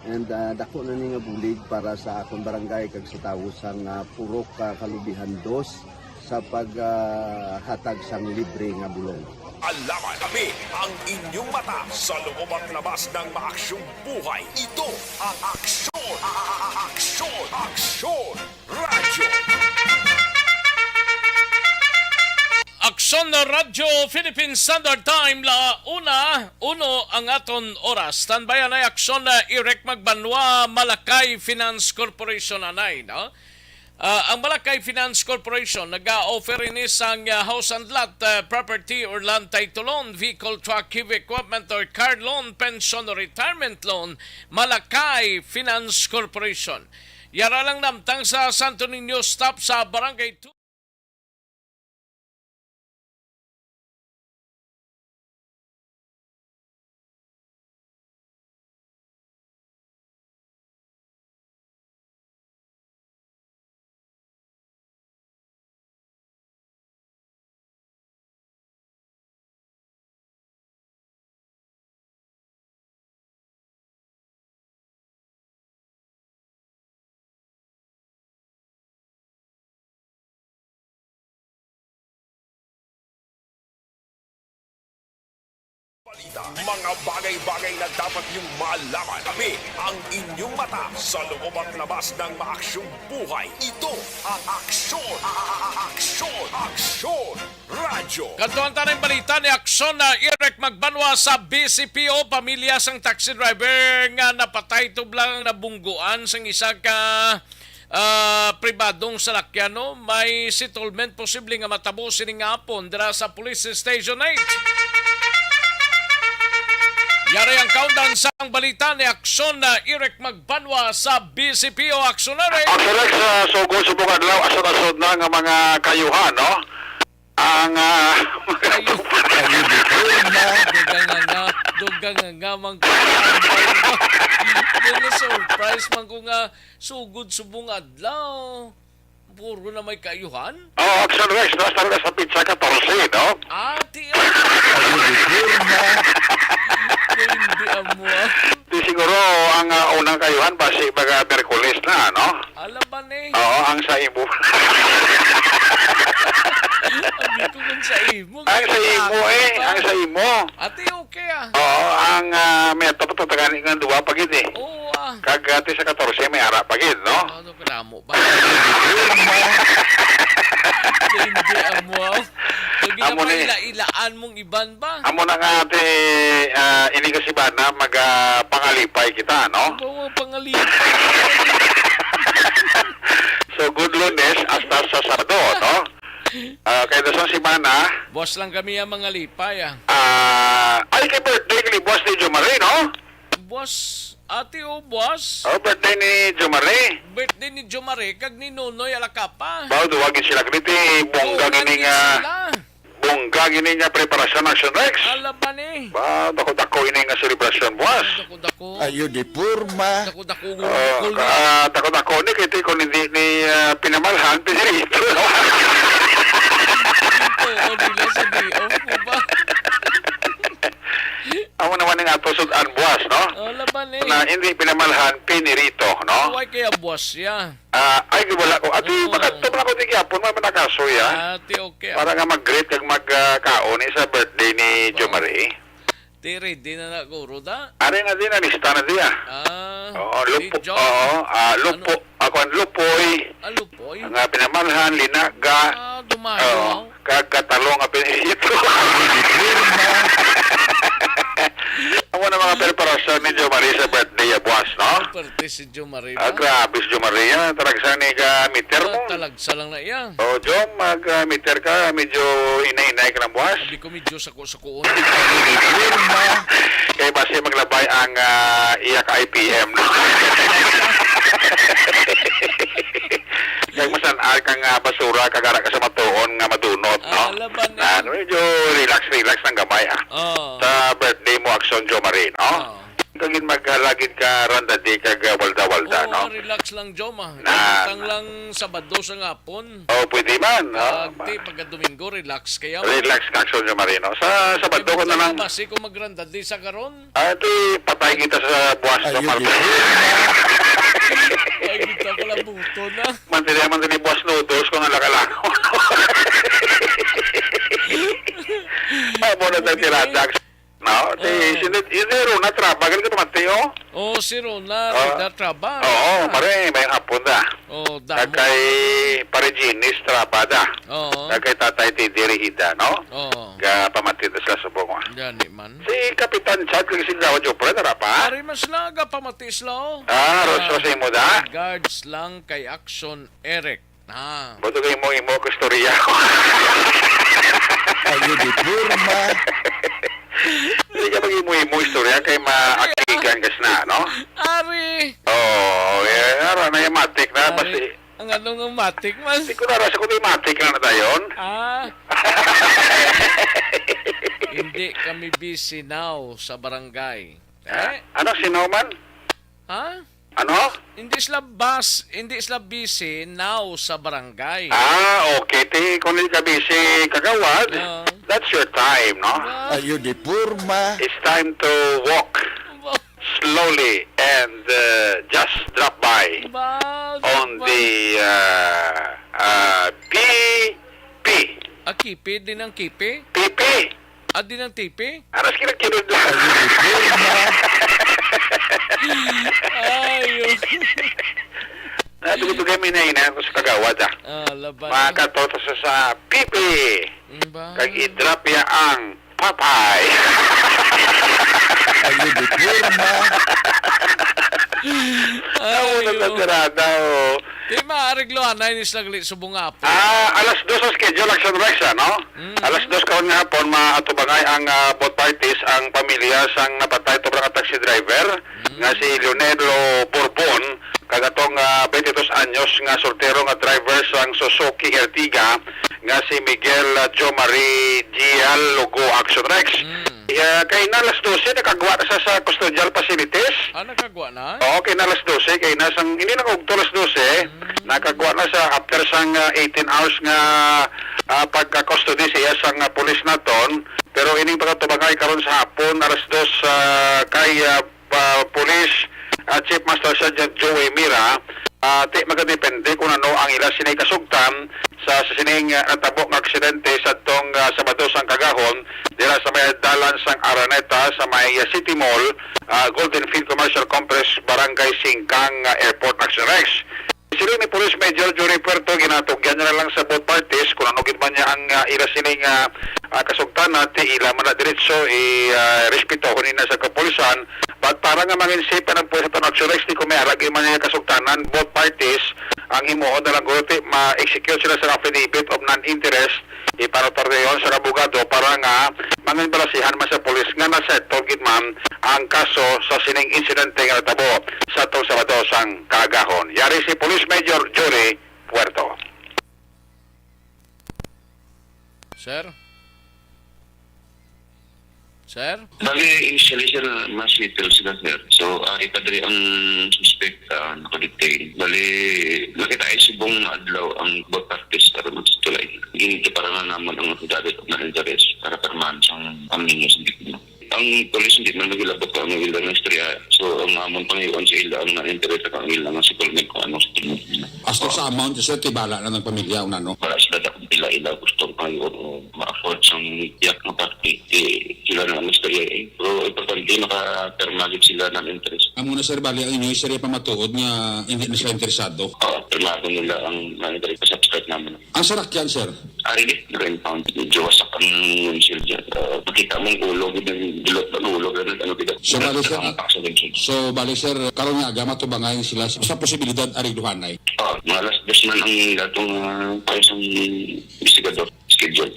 And dako na ni nga bulig para sa akong barangay kag sa tawo sang Purok Kalubihan Dos sa paghatag sang libre nga bulong. Alaman kami ang inyong mata sa loob at labas ng maaksyong buhay. Ito ang Aksyon! Aksyon! Aksyon! Radyo! Aksyon na Radyo Philippine Standard Time la uno ang aton oras. Standby na aksyon na Irek Magbanwa Malakay Finance Corporation anay, no? Ang Malakay Finance Corporation nag-offer ini sang house and lot, property or land title loan, vehicle, truck, heavy equipment or car loan, pension or retirement loan. Malakay Finance Corporation. Yara lang namtang sa Santo Niño stop sa Barangay 2. Mga bagay-bagay na dapat niyong malaman. Kami ang inyong mata sa loob at labas ng maaksyong buhay. Ito ang Aksyon! Aksyon! Aksyon! Radyo! Kantuan tayong balita ni Aksyon na Irek Magbanwa sa BCPO, pamilya sang taxi driver nga napatay tublang nabungguan sang isa ka pribadong salakyan, no? May settlement posible nga matabo sining hapon dira sa Police Station 8. Yari ang countdown sa balita ni Aksyon na Irek Magbanwa sa BCPO. Aksonare! Aksonare sa Sugo, Subong Adlaw, asod-asod na nga mga kayuhan, no? Ang dugang nga mang surprise man ko nga sugod Subong Adlaw. puro na may kaayuhan? Oh, Action Rex, nasa talaga sa pizza 14, no? Ati, hindi amo. Di siguro ang unang kayuhan basi baga Merkulis na, no? Alaban eh. Oo, ang sa imo. Dito kung sa imo. Ang sa imo ang sa imo. Ate, okay ah. Oo, ang may tapos-tataganin nga duwa pagid eh. Oo ah. Kagati sa 14 may ara pagid, no? Ano ka na mo ba? Hindi amo. Kagi na Amo pa ni- ilaan mong iban ba? Amo na nga ate, ini kasi ba na pangalipay kita, no? Mga pangalipay. So, good Lunes hasta sa Sabado, no? Kaya doon si Mana, Boss lang kami ang mga lipay ah. ay kay birthday ni boss ni Jomari, no? Boss, ate o boss. Oh, birthday ni Jomari. Birthday ni Jomare, kag ni Nonoy Alakapa. Bao, duwagin sila ganiti, bongga gining, bongga gining preparasyon Action Rex. Alaban eh. Ba, dako-dako ini nga celebration, boss. Dako-dako. Ayo di purma. Dako-dako. Dako-dako ni kiti kung hindi ni pinamalhan, pinirito. Oo, nila sa day off ko ba? Amo naman nga ato sudan, boss, no? Alaban eh. Na hindi pinamalhan, pinirito, no? Huwag kaya boss ya. Ay, wala ko. Ati, makatop na ko di gyapon, may manakaso, ya. Ate, okay. Para nga mag-greet kag magkaon sa birthday ni Jomari. Di ready na naguro da? Ari na din, alista na diya. Oo, lupo. Oo, lupo. Ako ang lupoy. Lupoy? Ang pinamalhan, linaga. Dumayo. Kag katalong ang pinito. Amo na mga preparasyon ni Jomari sa birthday ya, boss, no? Parte si Jomare Ah, ba? grabe si Jomari ya. Talagsa ni ka meter mo. Talagsa lang na iya. O, Jom, mag-meter ka. Medyo inay-inay ka ng buwas. Hindi ko medyo sako-sakoon. Kaya basi maglabay ang iyak IPM, no? Kaya masan kang basura, kagara ka sa matuon nga madunot, no? Laban Na, medyo relax ng gamay, ha? Sa birthday mo, Action Jomari, no? Kagin maglagid ka randadi kag walda-walda, no? Relax lang, Joma. Na- Tang lang Sabado sa ngapon. Oh, pwede man, no? Pagdi, pagka Domingo, relax kaya. Relax ka, Action Jomari, no? Sa Sabado ko na lang. Basi ko magrandad di sa karon. Ati, patay kita sa buwas, no? Ay, kita pala buto na. Mantili buwas noodles kung alak-alak. Mo na tayo tiradag. No, hindi Rona trabagal ka naman tayo. Oh, si Rona, traba. Oo, pare, may hapon da. Oh, damo. Kay Pariginis trabada. Oo. Kay Tatay Tidirihida, no? Oo. Ka pamatid sila sa bunga. Yan man. Si Kapitan Chad kung si Gawa Jopre, nara pa? Pari mas naga pamatis lao. Rosso sa imo da? Regards lang kay Action Eric. Buto kayo mo imo ko istorya. Ayo di purma. Hindi ka mag-imo-imo istorya kay maakigan kas na, no? Ari! Oo, ara na yung matik na. Basi, ang anong matik, man? hindi ko narasa kung yung matik na tayon. Hindi kami busy now sa barangay. Ano, sino man? Ha? Ano? Hindi sila busy now sa barangay. Okay. Kung hindi ka busy kagawad, that's your time, no? Ayo di purma. It's time to walk slowly and just drop by on the PP. Kipi? Din ang kipi? PP. Din ang tipi? Aras kinagkinod lang. Ayo. Dugay minainan ko sa kagawad, laban. Makatoto sa pipi. Kag i-drop ya ang papay. Ayo di purma. Ayo na tirada, oh. Di maariglohan na inis lang subong apo. Alas 2 sa schedule, Action Rex, no? Alas 2 kaon nga hapon, maatubangay ang both parties, ang pamilya sang napatay to nga taxi driver, nga si Leonardo Bourbon, kagatong 22 anyos nga soltero nga driver sang Suzuki Ertiga, nga si Miguel Jomari Gial Lugo, Action Rex. Kay na alas 12, nakagawa na sa custodial facilities. Nakagawa na? Oo, kay na alas 12, kay nasang, hindi na kung alas 12, nakagawa na sa after sang 18 hours nga pagka-custody siya sang police naton. Pero ining pagkatubangay karon sa hapon, alas 2 kay police Chief Master Sergeant Joey Mira, magadepende kung ano ang ila sinay kasugtan sa sining natabo ng aksidente sa tong Sabado sang Kagahon dira sa may dalan sang Araneta sa may City Mall, Golden Field Commercial Complex, Barangay Singkang, Airport Action Rex. Sila ni Police Major Jory Puerto ginatugyan niya lang sa both parties kung ano gid man niya ang ila sining kasugtan natin ila man na diretso respetuhon na sa kapulisan. But para nga mangin safe na po sa Action Rex di ko may aragi man niya kasugtanan both parties ang himuon na lang guti ma-execute sila sa affidavit of non-interest ipanotoryon sa abogado para nga mangin balasihan man sa polis nga na-settle gid man ang kaso sa sining insidente nga natabo sa tong Sabado sang Kagahon. Yari si Police Major Jory Puerto. Sir? Sir? Bali, initially sir, mas-settle sila sir. So, ipadali ang suspect nakadetain. Bali, nakita ay subong adlaw ang both parties para magtutulay. Ginito para na naman ang affidavit of non-interest para perman sang pamilya sa biktima. Ang polis hindi man nagilabot ko ang ilang istorya. So, ang amon pangiwan sa ila ang na-interest ang ilang settlement kung anong settlement. As to sa amount, sir, tibala na ng pamilya o nano? Para sila kung ila gusto pangiwan o ma-afford sang tiyak na party. Sila na ang istorya eh. Pero importante makapermagit sila ng interest. Ang muna sir, bali ang inyong istorya pamatuod nga hindi na sila interesado? Oo, permagit nila ang na-interest sa subscribe namin. Ang sarakyan sir? Ari, nag-impound. Medyo wasak ang windshield dyan. Makita mong ulog ng bilot na ulog na ano bigat. So bali sir, karon nga agama to bangay sila sa posibilidad ari duhanay. Mga last days man ang latong isang investigador schedule.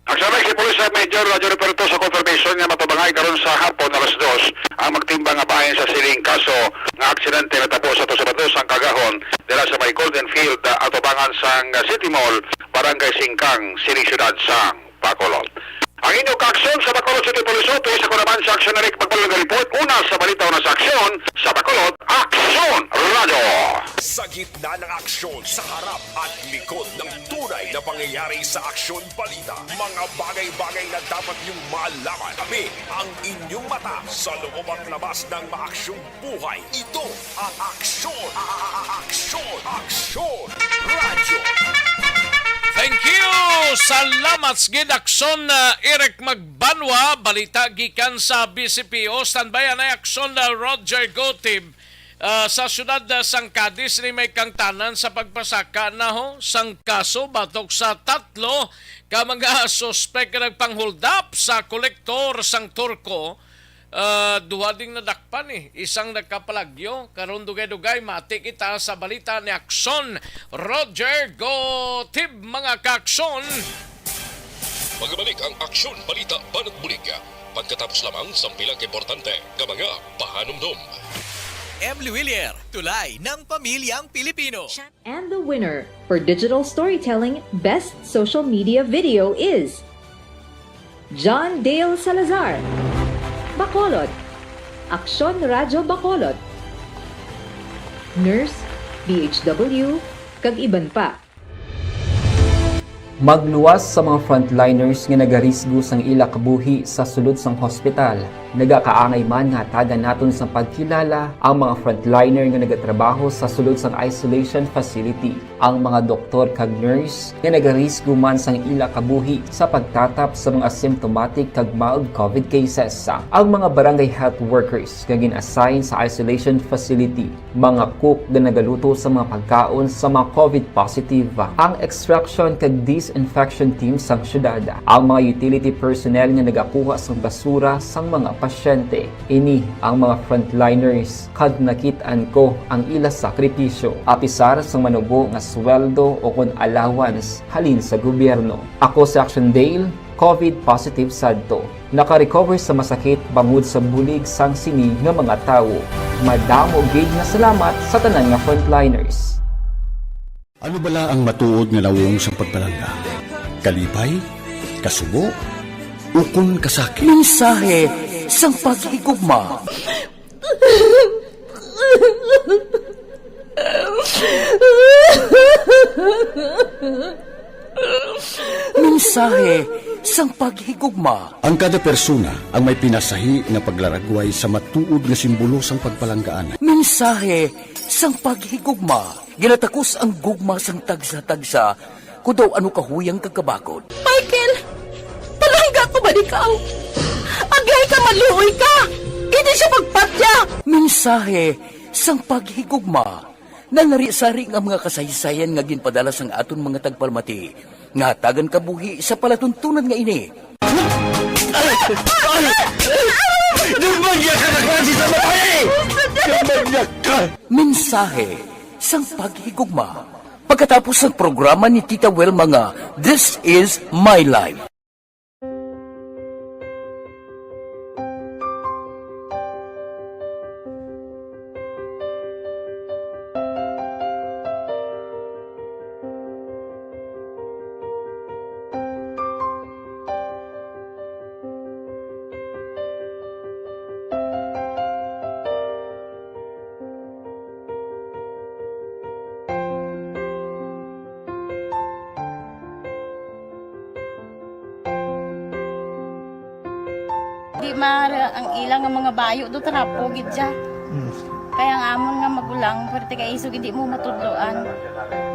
Ang sabi si Police Major Jory Puerto sa confirmation nga matubangay karon sa hapon alas 2 ang magtimbang nga bahin sa siling kaso nga aksidente natabo sa Sabado sang Kagahon dira sa may Golden Field atubangan sang City Mall, Barangay Singkang, sining siyudad sang Bacolod. Ang inyong kaaksyon sa Bacolod City Police Office, ako naman sa Action Eric Magbalang Report, una sa balita na sa aksyon sa Bacolod, Aksyon Radio! Sa gitna ng aksyon, sa harap at likod ng tunay na pangyayari sa Aksyon Balita, mga bagay-bagay na dapat niyong malaman. Kami ang inyong mata sa loob at labas ng maaksyong buhay. Ito ang Aksyon! Aksyon Radio! Thank you! Salamat sa gidakson na Eric Magbanwa. Balita gikan sa BCPO. Standby na aksyon na Roger Gotib. Sa syudad sang Cadiz ni may kangtanan sa pagpasaka na sang kaso batok sa 3 ka mga suspek na nagpang-hold up sa kolektor sang Turko. Duha ding nadakpan isang nagkapalagyo karon dugay-dugay mati kita sa balita ni Aksyon Roger Gotib mga kaaksyon. Magbalik ang Aksyon Balita Banat Bulig pagkatapos lamang sa pilang importante nga mga pahanumdum. Emily Willier, tulay ng pamilyang Pilipino. And the winner for Digital Storytelling Best Social Media Video is John Dale Salazar, Bacolod, Aksyon Radyo Bacolod, Nurse, BHW, kag iban pa. Magluwas sa mga frontliners nga nagarisgo sang ila kabuhi sa sulod sang hospital. Nagakaangay man nga tagan naton sa pagkilala ang mga frontliner nga nagatrabaho sa sulod sang isolation facility. Ang mga doktor kag nurse nga nagarisgo man sang ila kabuhi sa pagtatap sa mga asymptomatic kag mild COVID cases. Ang mga barangay health workers nga gin-assign sa isolation facility, mga cook nga nagaluto sa mga pagkaon sa mga COVID positive, ang extraction kag disinfection team sang syudad, ang mga utility personnel nga nagakuha sang basura sang mga pasyente. Ini ang mga frontliners kad nakit-an ko ang ila sakripisyo apisar sang manubo nga sweldo o kun allowance halin sa gobyerno. Ako si Action Dale, COVID positive sadto. Naka-recover sa masakit bangod sa bulig sang sinig nga mga tawo. Madamo gid na salamat sa tanan nga frontliners. Ano bala ang matuod nga lawong sa pagpalangga? Kalipay? Kasubo? ukon kasakit. Mensahe sang paghigugma. Mensahe sang paghigugma. Ang kada persona ang may pinasahi nga paglaragway sa matuod nga simbolo sang pagpalanggaan. Mensahe sang paghigugma. Ginatakos ang gugma sang tagsa-tagsa kung daw ano kahuyang kagkabakod. Michael, palangga ko ba ikaw? Agay ka, maluoy ka! Hindi siya magpatya! Mensahe sang paghigugma. Nanari-sari ang mga kasaysayan nga ginpadala sang aton mga tagpalmati. Nga tagan kabuhi sa palatuntunan nga ini. Dumagya ka na klase sa babae! Dumagya ka! Mensahe sang paghigugma. Pagkatapos ng programa ni Tita Welma nga, This is My Life. Di mara ang ilang nga mga bayo do trapo gid siya. Kaya nga amon nga magulang pwerte kay isog hindi mo matudloan.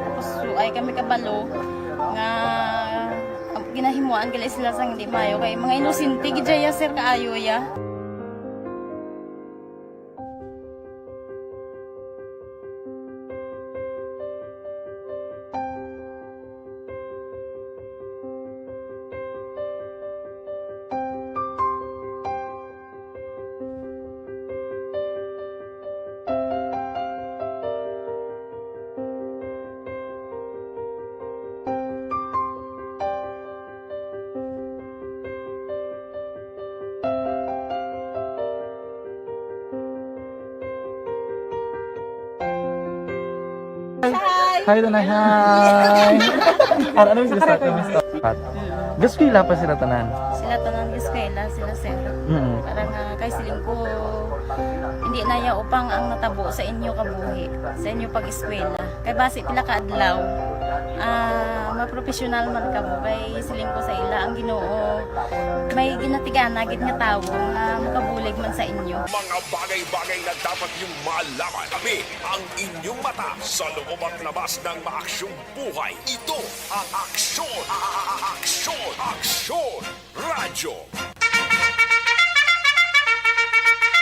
Tapos ay kami kabalo nga ginahimuan gali sila sang hindi mayo kay mga inosente gid ya sir kaayo ya. Hi, Tanay. Hi. Ano yung gusto ko? Gusto ko pa sila tanan. Sila tanan eskwela sila sir. Para nga kay siling ko hindi na ya upang ang natabo sa inyo kabuhi, sa inyo pag-eskwela. Kay base pila ka adlaw. Maprofessional man ka mo kay siling ko sa ila ang Ginoo. May ginatigana gid nga tawo nga makabulig man sa inyo. Mga bagay-bagay na dapat niyong malaman. Kami ang inyong mata sa loob at labas ng maaksyong buhay. Ito ang Aksyon! Aksyon! Aksyon! Radyo!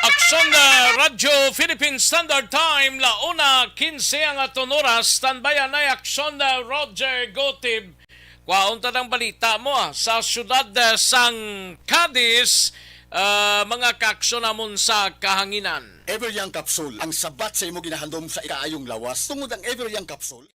Aksyon na Radyo Philippine Standard Time, launa 15 ang aton oras, standbayan ay Aksyon na Roger Gotib. Kwaunta ng balita mo sa syudad sang Cadiz, mga kaaksyon namon sa kahanginan. Everyoung Capsule, ang sabat sa imo ginahandom sa ikaayong lawas. Tungod ang Everyoung Capsule.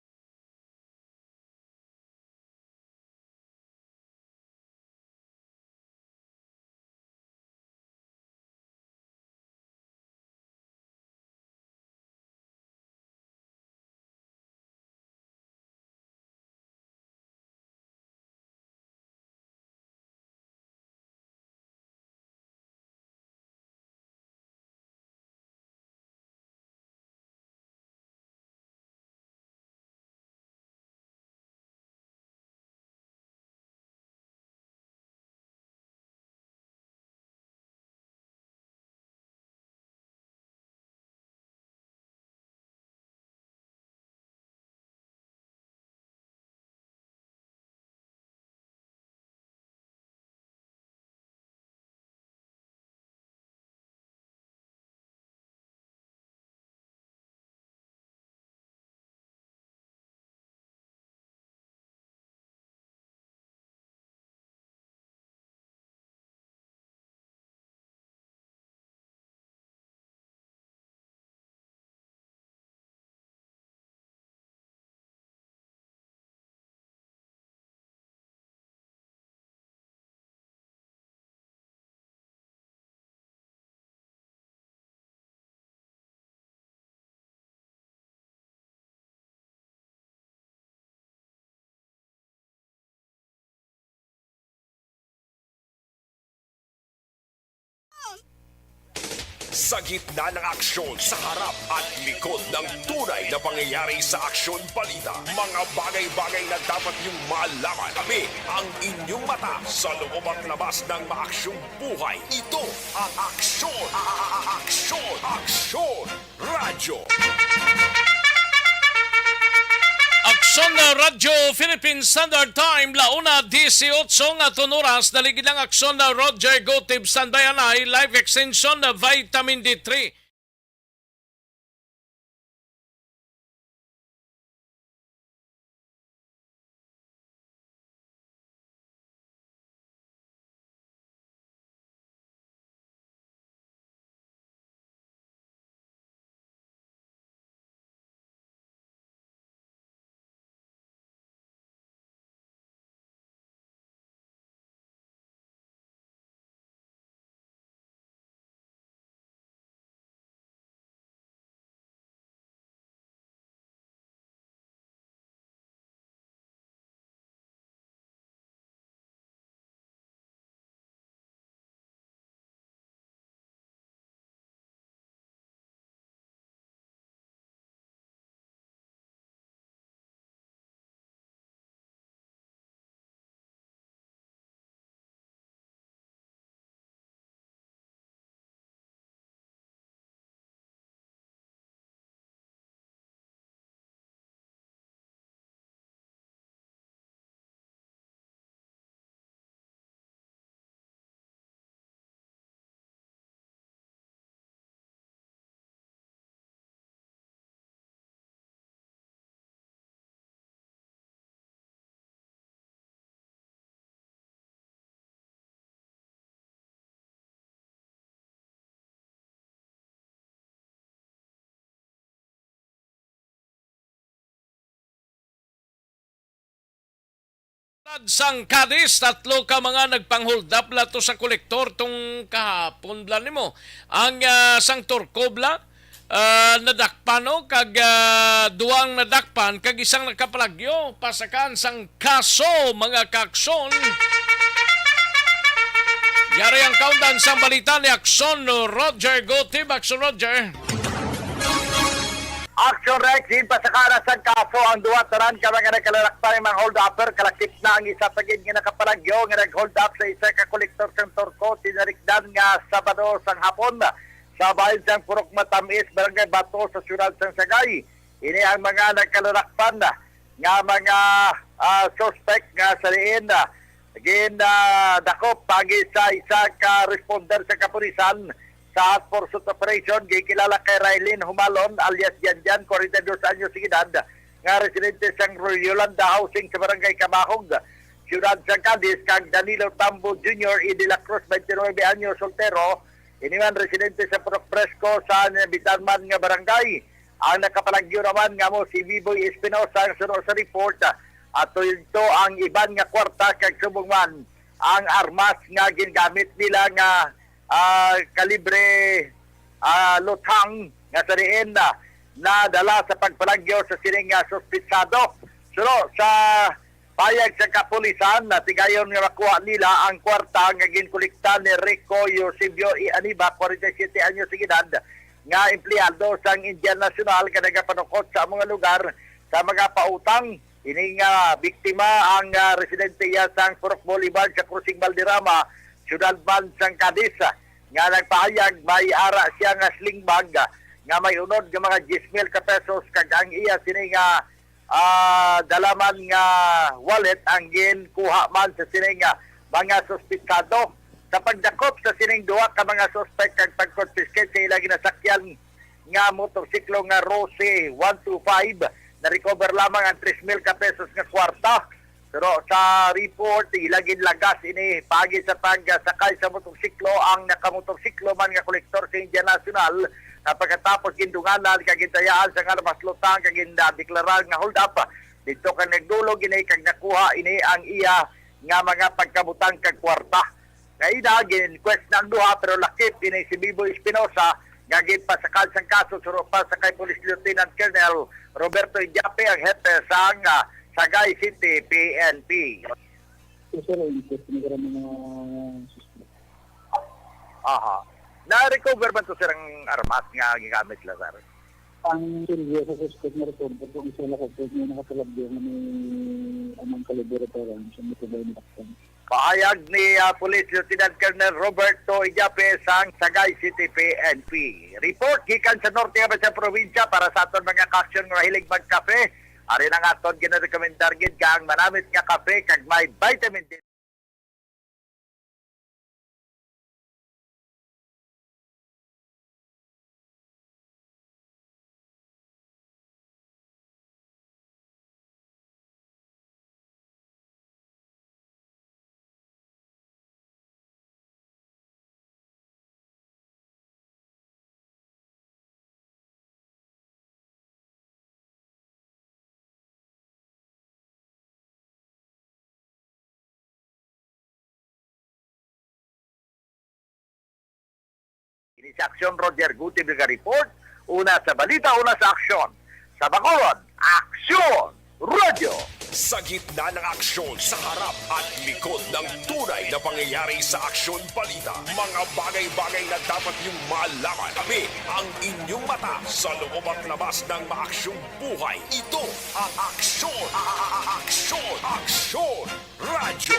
Sa gitna ng aksyon, sa harap at likod ng tunay na pangyayari sa Aksyon Balita. Mga bagay-bagay na dapat niyong malaman. Kami ang inyong mata sa loob at labas ng maaksyong buhay. Ito ang Aksyon! Aksyon! Aksyon! Radyo! Aksyon na Radyo Philippine Standard Time, launa 18 nga tunuras, daligid ang aksyon na Roger Gotib Sandayanay, live extension na Vitamin D3. Sang Cadiz, tatlo ka mga nagpang-hold up lato sa kolektor tong kahapon blan nimo. Ang sang Torcobla nadakpano kag duwang nadakpan kag isang nakapalagyo pasakan sang kaso mga kaksyon. Yari ang countdown sang balita ni Aksyon Roger Gotib. Aksyon Roger. Action Rex, pasakara sa kaso ang duwa taran ka mga nakalalakpan ng mga hold-upper, kalakip na ang isa pagid nga nakapalagyo nga nag-hold up sa isa ka kolektor sa Torco, tinarikdan nga Sabado sang hapon sa bayan sang Purok Matamis, Barangay Bato sa syudad sang Sagay. Ini ang mga nakalalakpan nga mga suspect nga sa liin dakop pagi sa isa ka responder sa kapulisan sa Pursuit Operation, gikilala kay Raylene Humalon alias Janjan, 42 anyos edad, nga residente sang Yolanda Housing sa Barangay Kamahog, Ciudad San Cadiz, kag Danilo Tambo Jr. E. de la Cruz, 29 anyos, soltero, iniwan residente sa Purok Fresco sa Bitanman nga barangay. Ang nakapalagyo naman nga mo si Biboy Espinosa ang sunod sa report at ito ang iban nga kwarta kag subong man ang armas nga gingamit nila nga kalibre lutang nga sa riin na dala sa pagpalagyo sa sining suspitsado. Pero sa payag sa kapulisan na tigayon nga makuha nila ang kwarta nga ginkolekta ni Rico Eusebio E. Aniba, 47 anyos edad, nga empleyado sang Indian National nga nagapanukot sa mga lugar sa mga pautang. Ini nga biktima ang residente sang Purok Boulevard sa Crucing Valderrama, Ciudad Man sang Cadiz, nga nagpahayag may ara siya nga sling bag nga may unod nga mga 10,000 ka pesos kag ang iya sini nga dalaman nga wallet ang ginkuha man sa sini nga mga suspitsado. Sa pagdakop sa sining duha ka mga suspect kag pag-confiscate sa ilang ginasakyan nga motorsiklo nga Rose 125, na-recover lamang ang 3,000 ka pesos nga kwarta. Pero sa report, ilagin lagas ini pagi sa pagsakay sa motorsiklo ang nakamotorsiklo man nga kolektor sa Indian National na pagkatapos gindunganan kagintayaan sa armas lutang kagindadeklarar nga hold up. Dito ka nagdulog ini kag nakuha ini ang iya nga mga pagkabutang kag kwarta. Kaida gin-quest ng duha pero lakip ini si Biboy Espinosa nga ginpasakal sang kaso suro pa sa kay Police Lieutenant Colonel Roberto Idiape ang hepe sang Sagay City PNP. Aha. Na-recover ba ito sirang armas nga gigamit sila, sir? Ang seryo sa suspect na report, kung isa lang kapag may nakatalagyo na may amang kaliberatoran sa mitubay ni Akson. Pahayag ni Police Lieutenant Colonel Roberto Ijape sang Sagay City PNP. Report gikan sa norte nga sa probinsya para sa aton mga kaksyon nga hilig magkape. Ari na nga aton ginarekomendar gid kang manamit nga kape kag may vitamin D. Ini sa aksyon Roger Guti Biga Report. Una sa balita, una sa aksyon. Sa Bacolod, Aksyon Radio. Sa gitna ng aksyon, sa harap at likod ng tunay na pangyayari sa aksyon balita, mga bagay-bagay na dapat niyong malaman. Kami ang inyong mata sa loob at labas ng maaksyong buhay. Ito ang Aksyon! Aksyon! Aksyon! Radio!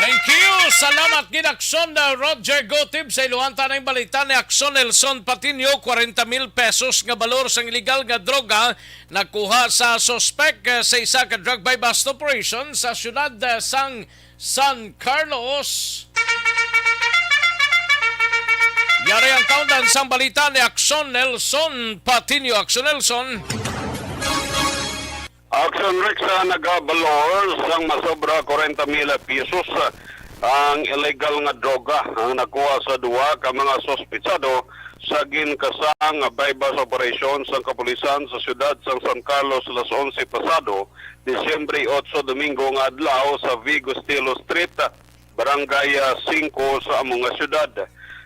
Thank you! Salamat gid Akson na Roger Gotib sa iluhanta ng balita ni Akson Nelson Patinio, 40,000 pesos nga balor sa illegal nga droga nakuha sa suspect sa isa ka drug by bust operation sa syudad sang San Carlos. Yari ang countdown sang balita ni Akson Nelson Patinio. Akson Nelson. Action Rex nagabalor sang masobra 40,000 pesos ang illegal nga droga ang nakuha sa duwa ka mga sospitsado sa ginkasang bypass operation sa kapulisan sa siyudad sang San Carlos las 11 pasado, Disyembre 8 Domingo nga adlaw sa Vigo Estilo Street, Barangay 5 sa among siyudad.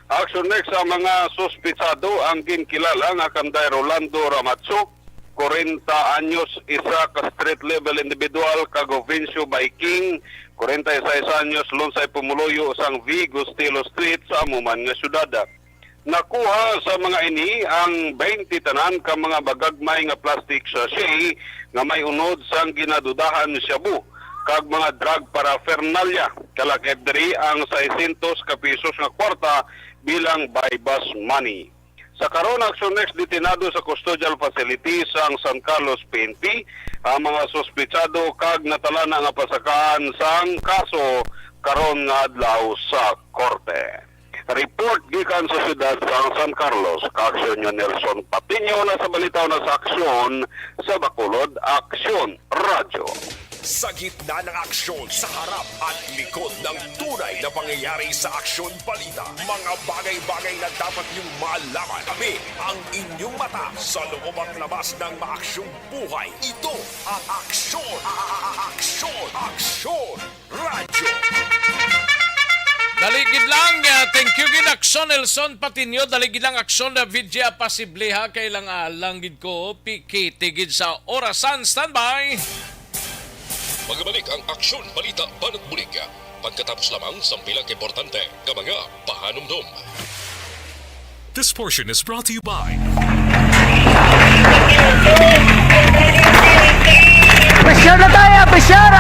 Action Rex ang mga sospitsado ang ginkilala nga kanday Rolando Ramatso, 40 anyos, isa ka street level individual kago Vincio Baiking, 46 anyos, lunsay pumuloyo sang Vigo Estilo Street sa amuman nga syudad. Nakuha sa mga ini ang 20 tanan ka mga bagagmay nga plastic sachet nga may unod sang ginadudahan shabu kag mga drug paraphernalia. Kalakip diri ang 600 ka pesos nga kwarta bilang buy-bus money. Sa karon Action Next detinado sa custodial facility sang San Carlos PNP ang mga sospitsado kag natalana nga pasakaan sang kaso karon nga adlaw sa korte. Report gikan sa siyudad sang San Carlos, Aksyon Nelson Patinio na sa balitaw na sa aksyon sa Bacolod, Aksyon Radio. Sa gitna ng aksyon, sa harap at likod ng tunay na pangyayari sa aksyon balita, mga bagay-bagay na dapat niyong malaman. Kami ang inyong mata sa loob at labas ng maaksyong buhay. Ito ang Aksyon! Aksyon! Aksyon! Radio! Daligid lang, thank you gid Akson Nelson Patinio, daligid lang Akson na vidya pasibleha kay lang langgid ko pikitigid sa orasan. Standby! Magbalik ang Aksyon Balita Banat Bulig. Pagkatapos lamang sa pilang importante ng mga pahanumdum. This portion is brought to you by Pressure na tayo! Pressure!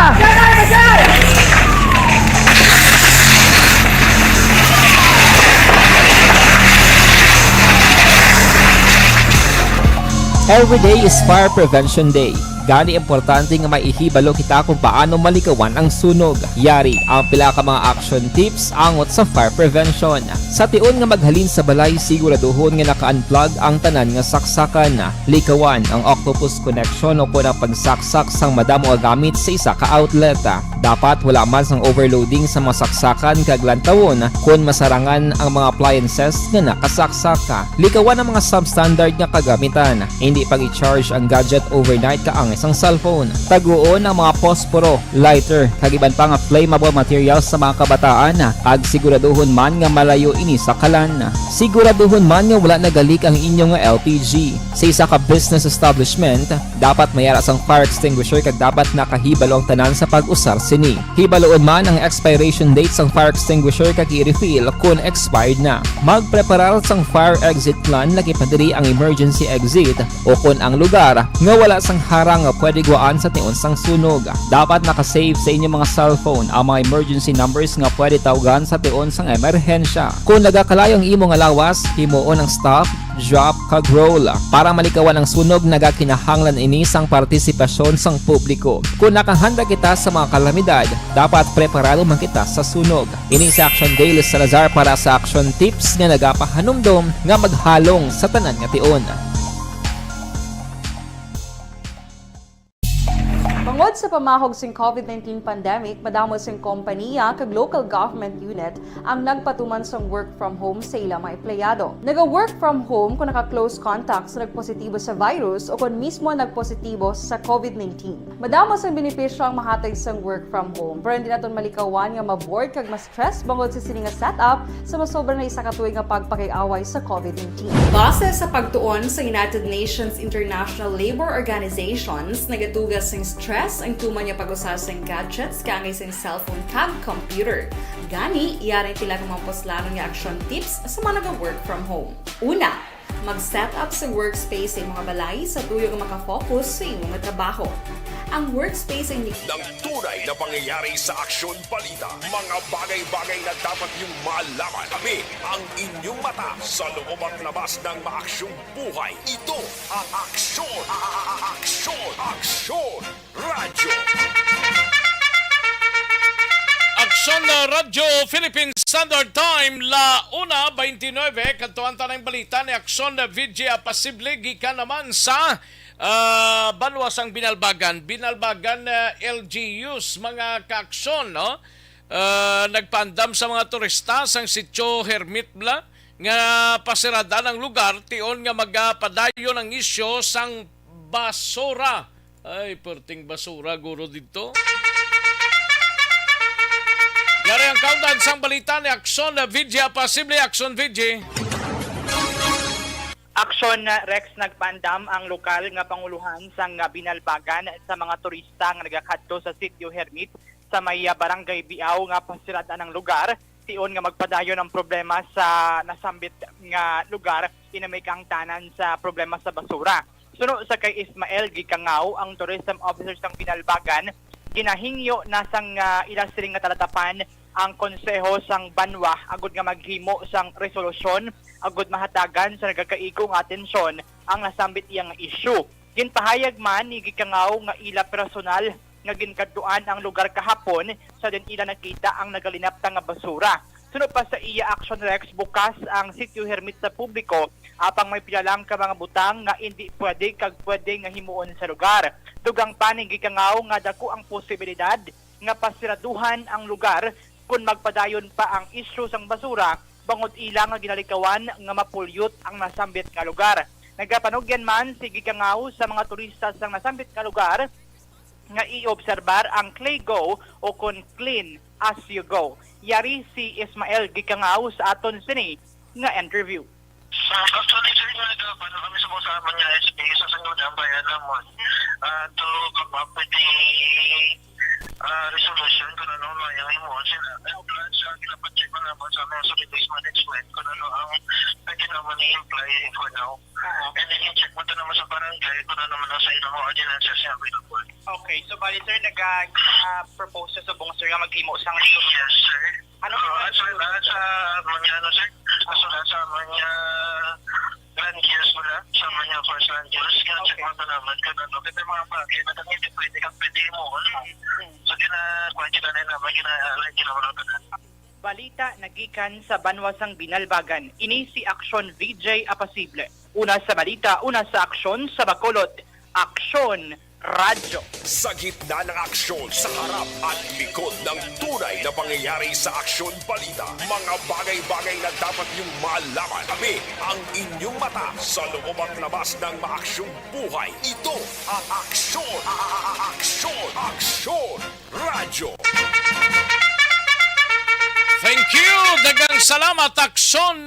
Every day is Fire Prevention Day. Gani importante nga maihibalo kita kung paano malikawan ang sunog. Yari ang pila ka mga action tips angot sa fire prevention. Sa tiun nga maghalin sa balay, siguraduhon nga naka-unplug ang tanan nga saksakan. Likawan ang octopus connection o kung ang pagsaksak sang madamo nga gamit sa isa ka outlet. Dapat wala man sang overloading sa masaksakan kag lantawon kung masarangan ang mga appliances nga nakasaksaka. Likawan ang mga substandard nga kagamitan. Hindi pag i-charge ang gadget overnight kaang isang cellphone. Taguon ang mga posporo, lighter, kagiban pa nga flammable materials sa mga kabataan ag siguraduhon man nga malayo ini sa kalan. Siguraduhon man nga wala nagalik ang inyong LPG. Sa isa ka business establishment, dapat mayara sang fire extinguisher kag dapat nakahibalo ang tanan sa pag-usar sini. Hibaloon man ang expiration date sang fire extinguisher kag i-refill kung expired na. Magpreparar sang fire exit plan lagi padiri ang emergency exit o kung ang lugar nga wala sang harang nga pwede guwaan sa tiun sang sunog. Dapat nakasave sa inyong mga cellphone ang mga emergency numbers nga pwede tawagan sa tiun sang emerhensya. Kung nagakalayo ang imong alawas, himuon ang stop, drop kag roll para malikawan ang sunog nagakinahanglan ini sang partisipasyon sang publiko. Kung nakahanda kita sa mga kalamidad, dapat preparado man kita sa sunog. Ini sa Action Daily Salazar para sa action tips nga nagapahanumdom nga maghalong sa tanan nga tiun. Tungod sa pamahog sing COVID-19 pandemic, madamo sing kompanya kag local government unit ang nagpatuman sang work from home sa ilang mga empleyado. Naga-work from home kung naka-close contact sa nagpositibo sa virus o kung mismo nagpositibo sa COVID-19. Madamo sang benepisyo ang mahatag sang work from home, pero hindi naton malikawan nga ma-bored kag ma-stress bangod sa sini nga setup sa masobra na isa ka tuig nga pagpakiaway sa COVID-19. Base sa pagtuon sa United Nations International Labour Organizations, nagatugas sing stress ang tuman niya pag-usar sa gadgets kangay sa cellphone kag computer. Gani, iyarin tila ng mga poslano nga action tips sa mga nag-work from home. Una, mag-set up sa workspace sa mga balay sa tuyo nga makafocus sa imong trabaho. Ang workspace ay ng tunay na pangyayari sa Aksyon Balita. Mga bagay-bagay na dapat niyong malaman. Kami ang inyong mata sa loob at labas ng maaksyong buhay. Ito ang Aksyon! Aksyon! Aksyon! Radyo! Aksyon na Radyo Philippine Standard Time la 1:29 kantuan tanang balita ni Aksyon na VJ Apasible gikan naman sa banwasang binalbagan LGUs mga kaaksyon no nagpandam sa mga turista sang sitio Hermitbla nga pasirada ng lugar tion nga magapadayo ng isyo sang basura. Ay, perting basura guro dito. Yari ang countdown sang balita ni Aksyon na VJ Apasible. Aksyon VJ. Aksyon Rex nagpandam ang lokal nga panguluhan sang binalbagan sa mga turista nga nagakadto sa sitio Hermit sa may barangay Biaw nga pasirada ng lugar tion nga magpadayon ng problema sa nasambit nga lugar inamay kang tanan sa problema sa basura. Suno sa kay Ismael Gikangaw, ang tourism officer sang binalbagan, ginahingyo na sang ilang siling nga talatapan ang konseho sang Banwa agud nga maghimo sang resolusyon agud mahatagan sa nagakaigong atensyon ang nasambit iyang issue. Ginpahayag man ni Gikangaw nga ila personal nga ginkadtuan ang lugar kahapon sa din ila nakita ang nagalinaptang nga basura. Sunod pa sa iya Action Rex, bukas ang sitio Hermit sa publiko apang may pilalang ka mga butang nga hindi pwede nga himuon sa lugar. Dugang panig Gikangaw nga dako ang posibilidad nga pasiraduhan ang lugar kung magpadayon pa ang isyu sang basura bangod ilang nga ginalikawan nga mapulyot ang nasambit nga lugar. Nagapanugyan man si Gikangaw sa mga turista sang nasambit nga lugar nga i-obserbar ang Clay Go o kung Clean as you go. Yari si Ismael Gikangaw sa aton sini nga interview. Actually, sir, paano kami sumusama niya SB sa sunod ang bayan naman to come up with the resolution kung ano yung imo sila. Plan sa kinapacheck ko naman sa mga solid management kung ano ang pwede naman i-imply for now. And then i-check mo ito naman sa barangay kung ano naman ang sa ilang ordinances yung available. Okay, so bali sir, nag-propose sa subong sir nga maghimo sang resolution. Yes, sir. Ano sa mga ano sir? Sa mga land use mo na, sa mga first land use, kaya check mo ito naman kung ano. Kasi mga bagay na hindi pwede kang pwede mo. So, kita na naman, ginawa na. Balita nagikan sa banwasang binalbagan. Ini si Aksyon VJ Apasible. Una sa balita, una sa aksyon sa Bacolod. Aksyon Radyo. Sa gitna ng aksyon, sa harap at likod ng tunay na pangyayari sa Aksyon Balita. Mga bagay-bagay na dapat niyong malaman. Kami ang inyong mata sa loob at labas ng maaksyong buhay. Ito ang Aksyon! Aksyon! Aksyon! Radyo! Thank you! Dagang salamat, Aksyon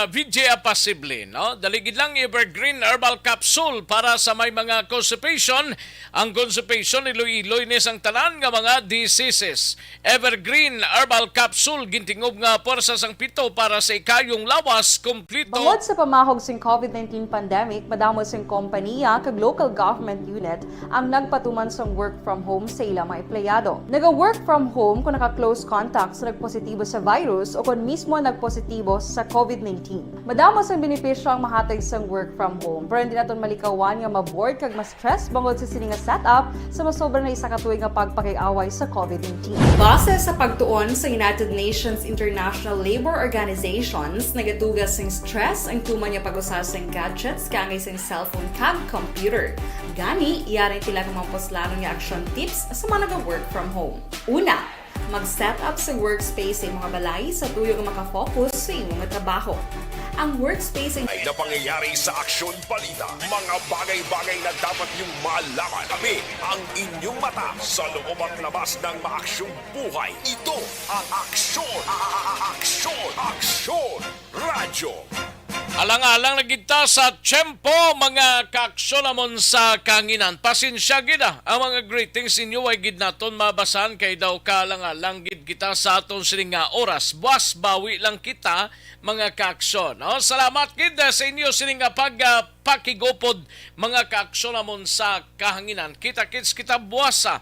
Vidya Pasible. No? Daligid lang Evergreen Herbal Capsule para sa may mga constipation. Ang constipation, iloy-iloy ni sang tanan nga mga diseases. Evergreen Herbal Capsule, gintingob nga porsa sang pito para sa ikayong lawas, kumplito. Bangod sa pamahog sing COVID-19 pandemic, madamo sing kompanya kag local government unit ang nagpatuman sang work from home sa ilang mga empleyado. Naga-work from home kung naka-close contact sa nagpositibo sa virus o kung mismo nagpositibo sa COVID-19. Madamo sang benepisyo ang mahatag sang work from home, pero hindi naton malikawan nga maboard kag ma-stress bangod sa sining setup sa masobra na isa ka tuig nga pagpakiaway sa COVID-19. Base sa pagtuon sa United Nations International Labour Organizations, nagatugas sing stress ang tuman nga pag-usar sing gadgets kangay sing cellphone kag computer. Gani, iyari tila ng mga poslano nga action tips sa mga nag-work from home. Una, mag-set up sa workspace sa mga balay sa tuyo nga makafocus sa imong trabaho. Ang workspace ay na pangyayari sa Aksyon Balita. Mga bagay-bagay na dapat niyong malaman. Kami ang inyong mata sa loob at labas ng maaksyong buhay. Ito ang Aksyon! Aksyon! Aksyon! Radyo! Alang-alang na kita sa tiyempo, mga kaaksyon sa kanginan. Pasensya gida, ang mga greetings inyo ay gid naton mabasan kay daw kalang-alang gid kita sa aton sining nga oras. Buwas bawi lang kita, mga kaaksyon. No? Salamat gid sa inyo sining nga pakigopod, mga kaaksyon sa kahanginan. Kita-kits kita buwasa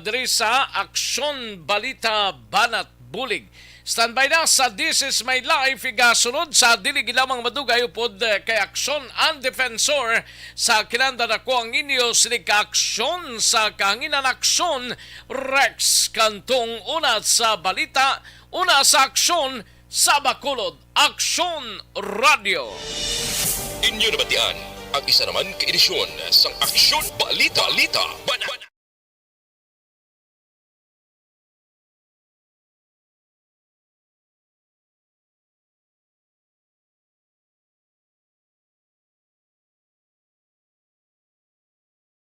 diri sa Aksyon Balita Banat Bulig. Standby na sa This Is My Life, igasunod sa dili gilamang madugay upod kay Aksyon ang Defensor sa kinanda na ko ang inyo sinig Aksyon sa kahanginan Aksyon Rex Kantong una sa balita, una sa Aksyon sa Bacolod, Aksyon Radio. Inyo nabatian ang isa naman ka edisyon sa Aksyon Balita. Balita.